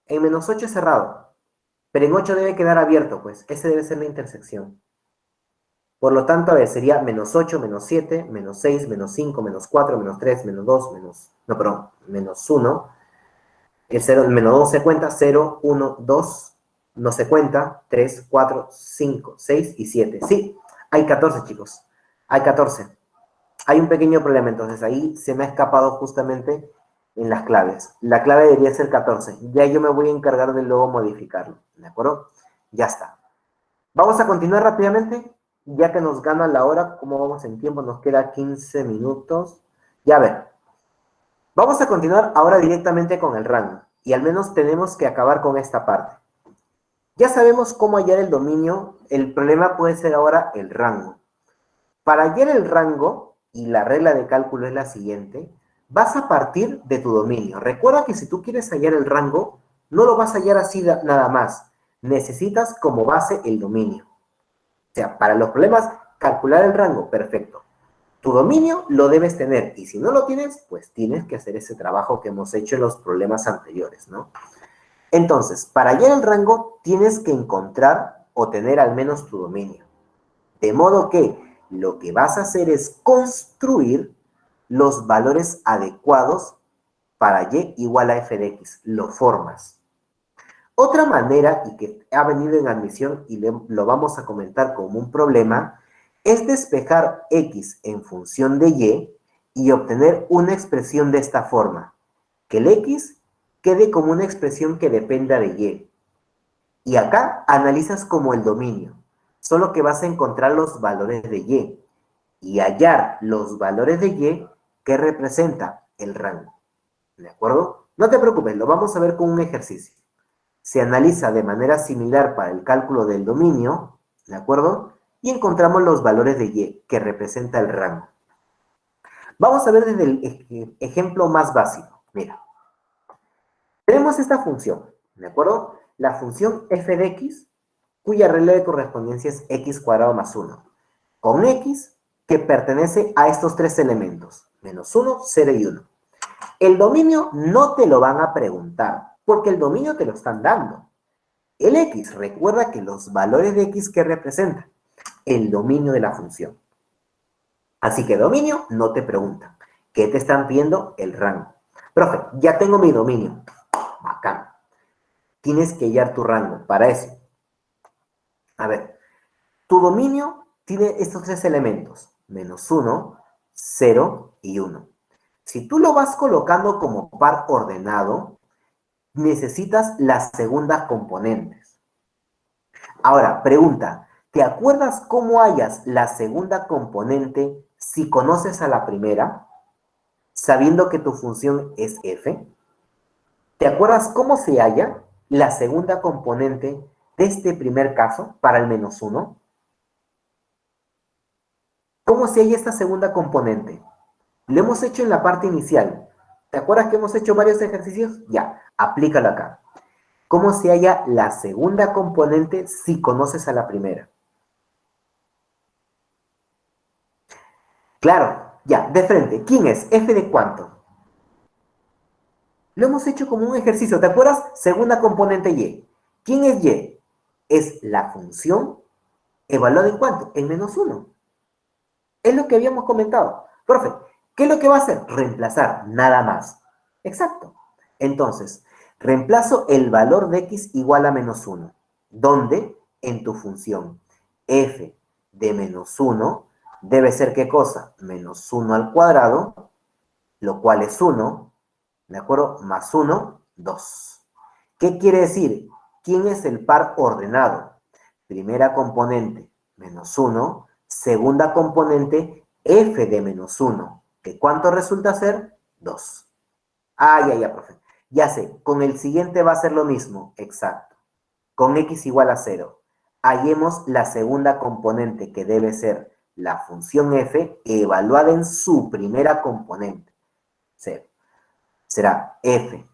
En -8 es cerrado, pero en 8 debe quedar abierto, pues. Ese debe ser la intersección. Por lo tanto, a ver, sería -8, -7, -6, -5, -4, -3, -2, no, perdón, -1. El 0, el -2 se cuenta, 0, 1, 2, no se cuenta, 3, 4, 5, 6 y 7. Sí, hay 14, chicos. Hay 14. Hay un pequeño problema, entonces ahí se me ha escapado justamente en las claves. La clave debería ser 14. Ya yo me voy a encargar de luego modificarlo, ¿de acuerdo? Ya está. Vamos a continuar rápidamente, ya que nos gana la hora. ¿Cómo vamos en tiempo? Nos queda 15 minutos. Ya a ver. Vamos a continuar ahora directamente con el rango. Y al menos tenemos que acabar con esta parte. Ya sabemos cómo hallar el dominio. El problema puede ser ahora el rango. Para hallar el rango, y la regla de cálculo es la siguiente, vas a partir de tu dominio. Recuerda que si tú quieres hallar el rango, no lo vas a hallar así nada más. Necesitas como base el dominio. O sea, para los problemas, calcular el rango, perfecto. Tu dominio lo debes tener, y si no lo tienes, pues tienes que hacer ese trabajo que hemos hecho en los problemas anteriores, ¿no? Entonces, para hallar el rango, tienes que encontrar o tener al menos tu dominio. De modo que lo que vas a hacer es construir los valores adecuados para y igual a f de x. Lo formas. Otra manera, y que ha venido en admisión y lo vamos a comentar como un problema, es despejar x en función de y obtener una expresión de esta forma, que el x quede como una expresión que dependa de y. Y acá analizas como el dominio, solo que vas a encontrar los valores de y hallar los valores de y que representa el rango. ¿De acuerdo? No te preocupes, lo vamos a ver con un ejercicio. Se analiza de manera similar para el cálculo del dominio, ¿de acuerdo? Y encontramos los valores de y que representa el rango. Vamos a ver desde el ejemplo más básico. Mira, tenemos esta función, ¿de acuerdo? La función f de x, cuya regla de correspondencia es x cuadrado más 1, con x que pertenece a estos tres elementos, menos 1, 0 y 1. El dominio no te lo van a preguntar, porque el dominio te lo están dando. El x, recuerda que los valores de x que representan el dominio de la función. Así que dominio no te preguntan. ¿Qué te están pidiendo? El rango. Profe, ya tengo mi dominio. Bacán. Tienes que hallar tu rango. Para eso, a ver, tu dominio tiene estos tres elementos, menos 1, 0 y 1. Si tú lo vas colocando como par ordenado, necesitas las segundas componentes. Ahora, pregunta, ¿te acuerdas cómo hallas la segunda componente si conoces a la primera, sabiendo que tu función es f? ¿Te acuerdas cómo se halla la segunda componente de este primer caso para el menos 1? ¿Cómo se halla esta segunda componente? Lo hemos hecho en la parte inicial. ¿Te acuerdas que hemos hecho varios ejercicios? Ya, aplícalo acá. ¿Cómo se halla la segunda componente si conoces a la primera? Claro, ya, de frente. ¿Quién es? ¿F de cuánto? Lo hemos hecho como un ejercicio. ¿Te acuerdas? Segunda componente y. ¿Quién es y? Es la función evaluada en cuánto? En menos 1. Es lo que habíamos comentado. Profe, ¿qué es lo que va a hacer? Reemplazar, nada más. Exacto. Entonces, reemplazo el valor de x igual a menos 1. ¿Dónde? En tu función. F de menos 1 debe ser ¿qué cosa? Menos 1 al cuadrado, lo cual es 1, ¿de acuerdo? Más 1, 2. ¿Qué quiere decir? ¿Quién es el par ordenado? Primera componente, menos 1. Segunda componente, f de menos 1. ¿Que cuánto resulta ser? 2. Ah, ya, profe. Ya sé, con el siguiente va a ser lo mismo. Exacto. Con x igual a 0. Hallemos la segunda componente, que debe ser la función f evaluada en su primera componente. 0. Será f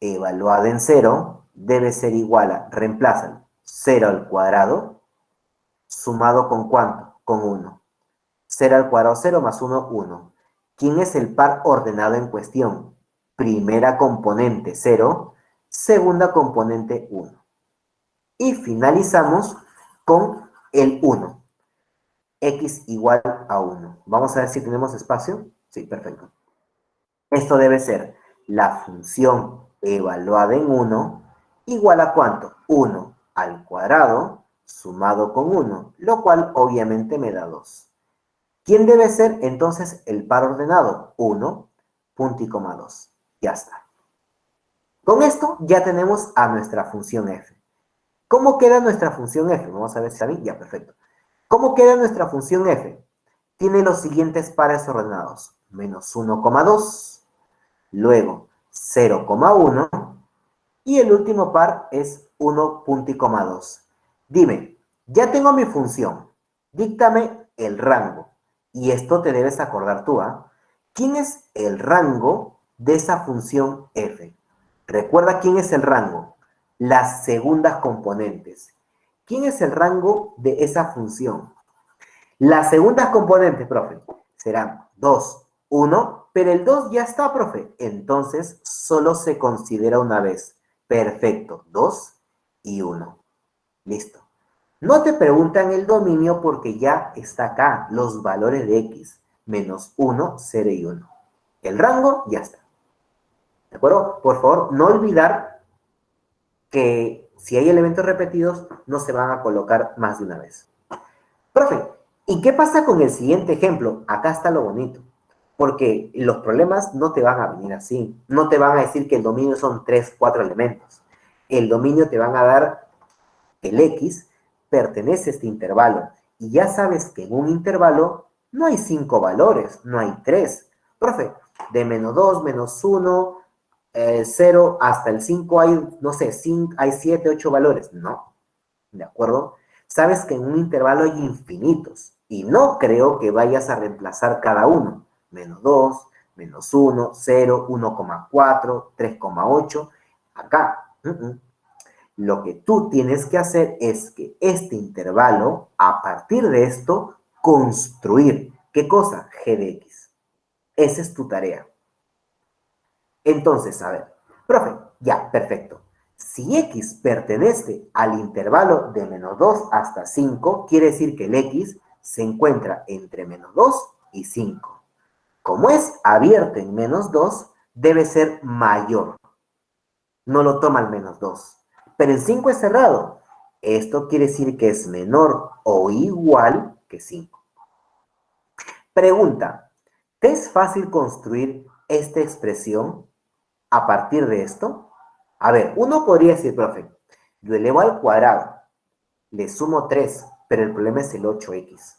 evaluada en 0, debe ser igual a, reemplázalo, 0 al cuadrado, sumado con ¿cuánto? Con 1. 0 al cuadrado, 0 más 1, 1. ¿Quién es el par ordenado en cuestión? Primera componente, 0. Segunda componente, 1. Y finalizamos con el 1. X igual a 1. Vamos a ver si tenemos espacio. Sí, perfecto. Esto debe ser la función evaluada en 1 igual a ¿cuánto? 1 al cuadrado sumado con 1, lo cual obviamente me da 2. ¿Quién debe ser entonces el par ordenado? 1, punto y coma 2. Ya está. Con esto ya tenemos a nuestra función f. ¿Cómo queda nuestra función f? Vamos a ver si está bien. Ya, perfecto. ¿Cómo queda nuestra función f? Tiene los siguientes pares ordenados. Menos 1,2. Luego 0,1 y el último par es 1 punto y coma 2. Dime, ya tengo mi función, díctame el rango. Y esto te debes acordar tú, ¿ah? ¿Quién es el rango de esa función f? Recuerda quién es el rango, las segundas componentes. ¿Quién es el rango de esa función? Las segundas componentes, profe, serán 2, 1, pero el 2 ya está, profe. Entonces, solo se considera una vez. Perfecto, 2 y 1. Listo. No te preguntan el dominio porque ya está acá, los valores de x, menos 1, 0 y 1. El rango ya está. ¿De acuerdo? Por favor, no olvidar que si hay elementos repetidos, no se van a colocar más de una vez. Profe, ¿y qué pasa con el siguiente ejemplo? Acá está lo bonito. Porque los problemas no te van a venir así. No te van a decir que el dominio son 3, 4 elementos. El dominio te van a dar el X pertenece a este intervalo. Y ya sabes que en un intervalo no hay 5 valores, no hay 3. Profe, de menos 2, menos 1, 0 hasta el 5 hay, no sé, 5, hay 7, 8 valores. No, ¿de acuerdo? Sabes que en un intervalo hay infinitos. Y no creo que vayas a reemplazar cada uno. Menos 2, menos 1, 0, 1,4, 3,8. Acá. Lo que tú tienes que hacer es que este intervalo, a partir de esto, construir. ¿Qué cosa? G de X. Esa es tu tarea. Entonces, a ver, profe, ya, perfecto. Si X pertenece al intervalo de menos 2 hasta 5, quiere decir que el X se encuentra entre menos 2 y 5. Como es abierto en menos 2, debe ser mayor. No lo toma el menos 2. Pero el 5 es cerrado. Esto quiere decir que es menor o igual que 5. Pregunta, ¿te es fácil construir esta expresión a partir de esto? A ver, uno podría decir, profe, lo elevo al cuadrado, le sumo 3, pero el problema es el 8x.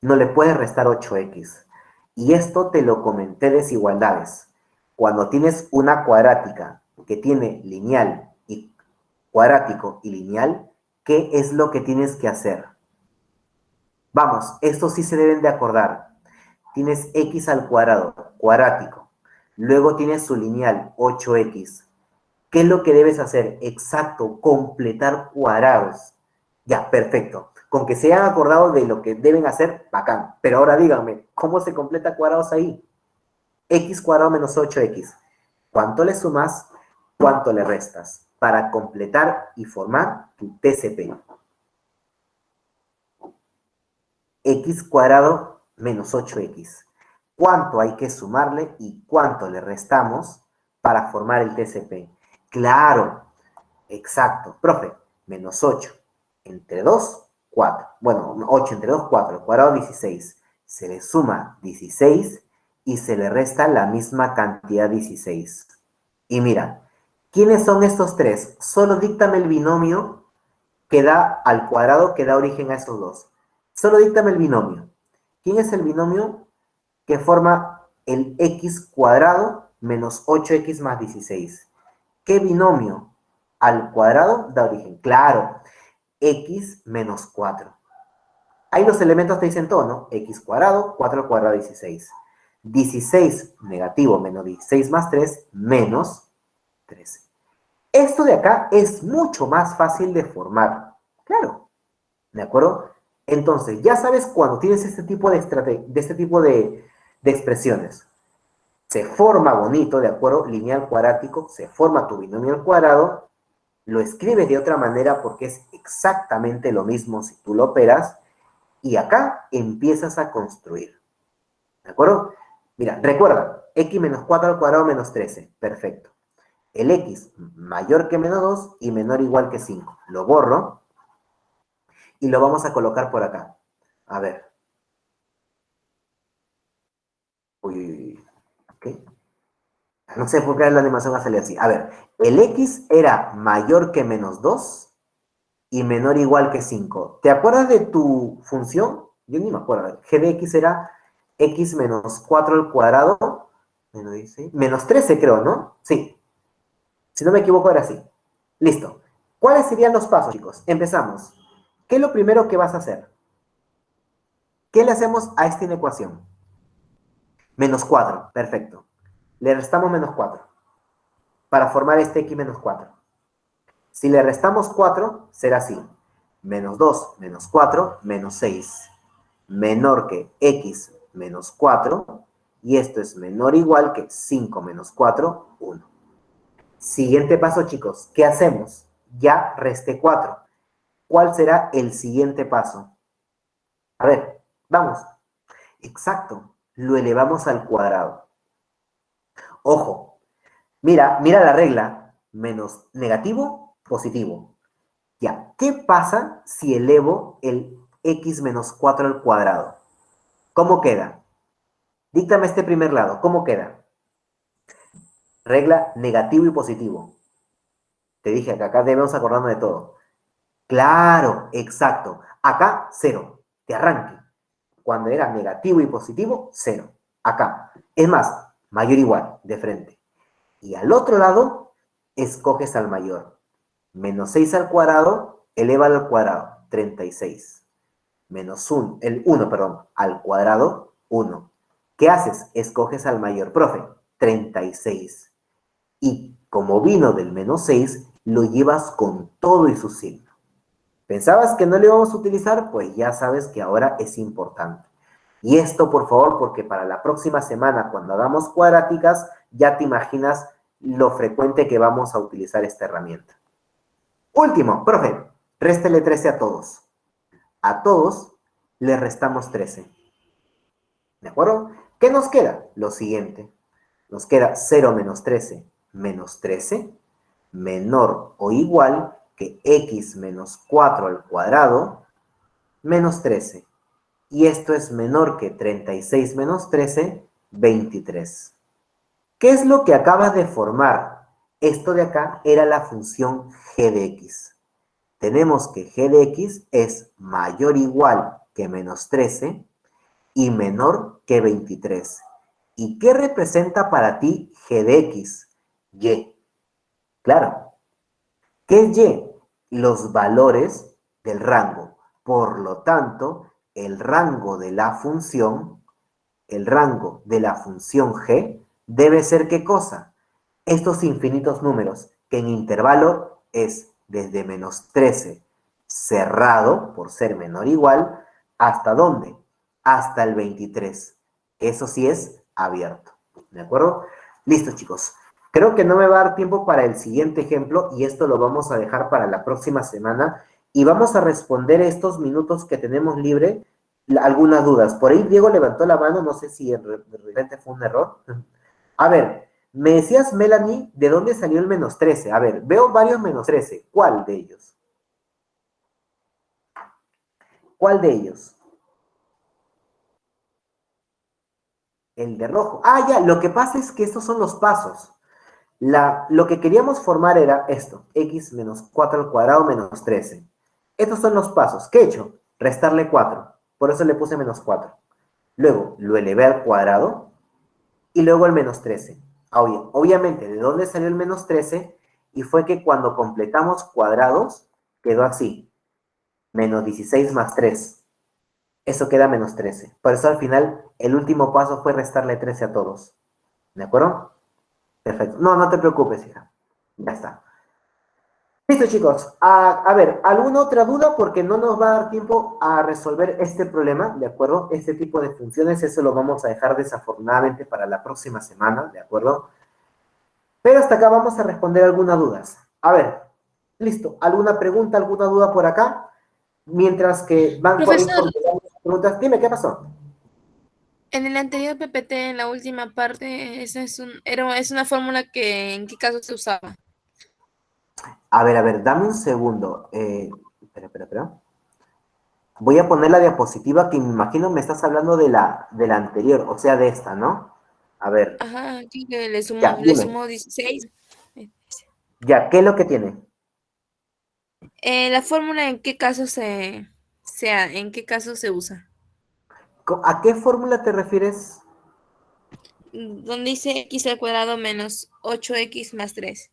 No le puedes restar 8x. Y esto te lo comenté de desigualdades. Cuando tienes una cuadrática que tiene lineal y cuadrático y lineal, ¿qué es lo que tienes que hacer? Vamos, estos sí se deben de acordar. Tienes x al cuadrado, cuadrático. Luego tienes su lineal, 8x. ¿Qué es lo que debes hacer? Exacto, completar cuadrados. Ya, perfecto. Con que se hayan acordado de lo que deben hacer, bacán. Pero ahora díganme, ¿cómo se completa cuadrados ahí? X cuadrado menos 8x. ¿Cuánto le sumas? ¿Cuánto le restas? Para completar y formar tu TCP. X cuadrado menos 8x. ¿Cuánto hay que sumarle y cuánto le restamos para formar el TCP? Claro, exacto. Profe, menos 8 entre 2, 4. Bueno, 8 entre 2, 4. El cuadrado 16. Se le suma 16 y se le resta la misma cantidad 16. Y mira, ¿quiénes son estos tres? Solo díctame el binomio que da al cuadrado que da origen a esos dos. Solo díctame el binomio. ¿Quién es el binomio que forma el x cuadrado menos 8x más 16? ¿Qué binomio al cuadrado da origen? Claro, x menos 4. Ahí los elementos te dicen todo, ¿no? X cuadrado, 4 al cuadrado, 16. 16 negativo menos 16 más 3, menos 13. Esto de acá es mucho más fácil de formar. Claro, ¿de acuerdo? Entonces, ya sabes cuando tienes este tipo de expresiones. Se forma bonito, ¿de acuerdo? Lineal cuadrático, se forma tu binomio al cuadrado, lo escribes de otra manera porque es exactamente lo mismo si tú lo operas, y acá empiezas a construir. ¿De acuerdo? Mira, recuerda, x menos 4 al cuadrado menos 13. Perfecto. El x mayor que menos 2 y menor o igual que 5. Lo borro y lo vamos a colocar por acá. A ver. Uy, uy, uy. ¿Ok? No sé por qué la animación va a salir así. A ver, el x era mayor que menos 2 y menor o igual que 5. ¿Te acuerdas de tu función? Yo ni me acuerdo. G de x era x menos 4 al cuadrado, menos 13 creo, ¿no? Sí. Si no me equivoco era así. Listo. ¿Cuáles serían los pasos, chicos? Empezamos. ¿Qué es lo primero que vas a hacer? ¿Qué le hacemos a esta inecuación? Menos 4, perfecto. Le restamos menos 4 para formar este x menos 4. Si le restamos 4, será así. Menos 2 menos 4 menos 6. Menor que x menos 4. Y esto es menor o igual que 5 menos 4, 1. Siguiente paso, chicos. ¿Qué hacemos? Ya resté 4. ¿Cuál será el siguiente paso? A ver, vamos. Exacto. Lo elevamos al cuadrado. Ojo. Mira la regla. Menos negativo, positivo. Ya. ¿Qué pasa si elevo el x menos 4 al cuadrado? ¿Cómo queda? Díctame este primer lado. ¿Cómo queda? Regla negativo y positivo. Te dije que acá debemos acordarnos de todo. Claro, exacto. Acá, cero. De arranque. Cuando era negativo y positivo, cero. Acá. Es más, mayor o igual, de frente. Y al otro lado, escoges al mayor. Menos 6 al cuadrado, elévalo al cuadrado, 36. Menos 1, el 1, perdón, al cuadrado, 1. ¿Qué haces? Escoges al mayor, profe, 36. Y como vino del menos 6, lo llevas con todo y su signo. ¿Pensabas que no lo íbamos a utilizar? Pues ya sabes que ahora es importante. Y esto, por favor, porque para la próxima semana, cuando hagamos cuadráticas, ya te imaginas lo frecuente que vamos a utilizar esta herramienta. Último, profe, réstele 13 a todos. A todos le restamos 13. ¿De acuerdo? ¿Qué nos queda? Lo siguiente. Nos queda 0 menos 13 menor o igual que x menos 4 al cuadrado menos 13. Y esto es menor que 36 menos 13, 23. ¿Qué es lo que acabas de formar? Esto de acá era la función g de x. Tenemos que g de x es mayor o igual que menos 13 y menor que 23. ¿Y qué representa para ti g de x? Y. Claro. ¿Qué es y? Los valores del rango. Por lo tanto, el rango de la función g debe ser ¿qué cosa? Estos infinitos números, que en intervalo es desde menos 13 cerrado, por ser menor o igual, ¿hasta dónde? Hasta el 23. Eso sí es abierto. ¿De acuerdo? Listo, chicos. Creo que no me va a dar tiempo para el siguiente ejemplo y esto lo vamos a dejar para la próxima semana y vamos a responder estos minutos que tenemos libre algunas dudas. Por ahí Diego levantó la mano, no sé si de repente fue un error. A ver, me decías, Melanie, ¿de dónde salió el menos 13? A ver, veo varios menos 13. ¿Cuál de ellos? ¿Cuál de ellos? El de rojo. Ah, ya, lo que pasa es que estos son los pasos. Lo que queríamos formar era esto, x menos 4 al cuadrado menos 13. Estos son los pasos. ¿Qué he hecho? Restarle 4. Por eso le puse menos 4. Luego lo elevé al cuadrado y luego el menos 13. Obviamente, ¿de dónde salió el menos 13? Y fue que cuando completamos cuadrados, quedó así. Menos 16 más 3. Eso queda menos 13. Por eso al final, el último paso fue restarle 13 a todos. ¿De acuerdo? Perfecto. No, no te preocupes, hija. Ya está. Listo, chicos. A ver, ¿alguna otra duda? Porque no nos va a dar tiempo a resolver este problema, ¿de acuerdo? Este tipo de funciones, eso lo vamos a dejar desafortunadamente para la próxima semana, ¿de acuerdo? Pero hasta acá vamos a responder algunas dudas. A ver, listo. ¿Alguna pregunta, alguna duda por acá? Mientras que van por ahí Profesor, contestando las preguntas. Dime, ¿qué pasó? en el anterior PPT, en la última parte, esa es una fórmula que en qué caso se usaba. A ver, dame un segundo. Espera. Voy a poner la diapositiva que me imagino me estás hablando de la anterior, o sea, de esta, ¿no? A ver, Ajá, aquí que ya, le dime. sumo 16. Ya, ¿qué es lo que tiene? La fórmula en qué caso en qué caso se usa. ¿A qué fórmula te refieres? Donde dice x al cuadrado menos 8x más 3.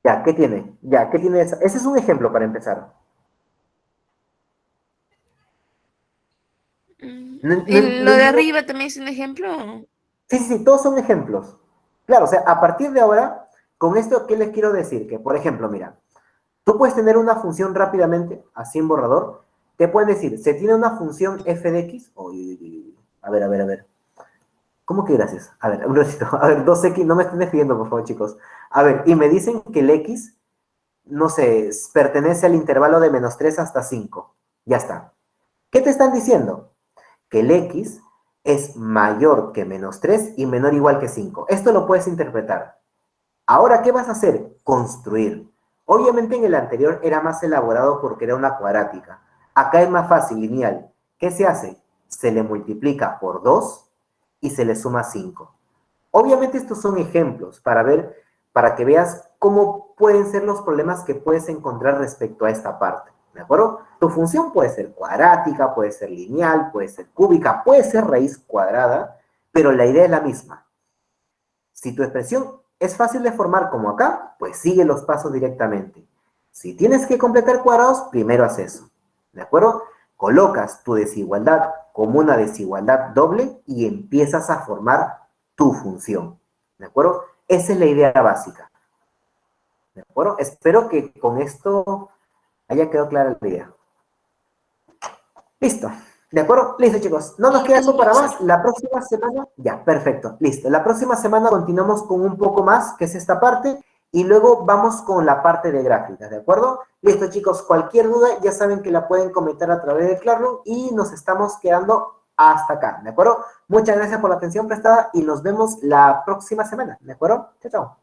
Ya, ¿qué tiene? Ya, ¿qué tiene esa? Ese es un ejemplo para empezar. Lo de arriba también es un ejemplo. Sí, todos son ejemplos. Claro, o sea, a partir de ahora, con esto, ¿qué les quiero decir? Que, por ejemplo, mira, tú puedes tener una función rápidamente, así en borrador, te pueden decir, se tiene una función f de x, a ver. ¿Cómo que gracias? A ver, un ratito, a ver, 2x, no me estén escribiendo, por favor, chicos. A ver, y me dicen que el x, no sé, pertenece al intervalo de menos 3 hasta 5. Ya está. ¿Qué te están diciendo? Que el x es mayor que menos 3 y menor o igual que 5. Esto lo puedes interpretar. Ahora, ¿qué vas a hacer? Construir. Obviamente en el anterior era más elaborado porque era una cuadrática. Acá es más fácil, lineal. ¿Qué se hace? Se le multiplica por 2 y se le suma 5. Obviamente estos son ejemplos para que veas cómo pueden ser los problemas que puedes encontrar respecto a esta parte, ¿de acuerdo? Tu función puede ser cuadrática, puede ser lineal, puede ser cúbica, puede ser raíz cuadrada, pero la idea es la misma. Si tu expresión es fácil de formar como acá, pues sigue los pasos directamente. Si tienes que completar cuadrados, primero haz eso, ¿de acuerdo? Colocas tu desigualdad como una desigualdad doble y empiezas a formar tu función, ¿de acuerdo? Esa es la idea básica, ¿de acuerdo? Espero que con esto haya quedado clara la idea. Listo, ¿de acuerdo? Listo, chicos. No nos queda eso para más. La próxima semana, ya, perfecto, listo. La próxima semana continuamos con un poco más, que es esta parte, y luego vamos con la parte de gráficas, ¿de acuerdo? Listo, chicos, cualquier duda ya saben que la pueden comentar a través de Classroom y nos estamos quedando hasta acá, ¿de acuerdo? Muchas gracias por la atención prestada y nos vemos la próxima semana, ¿de acuerdo? Chao, chao.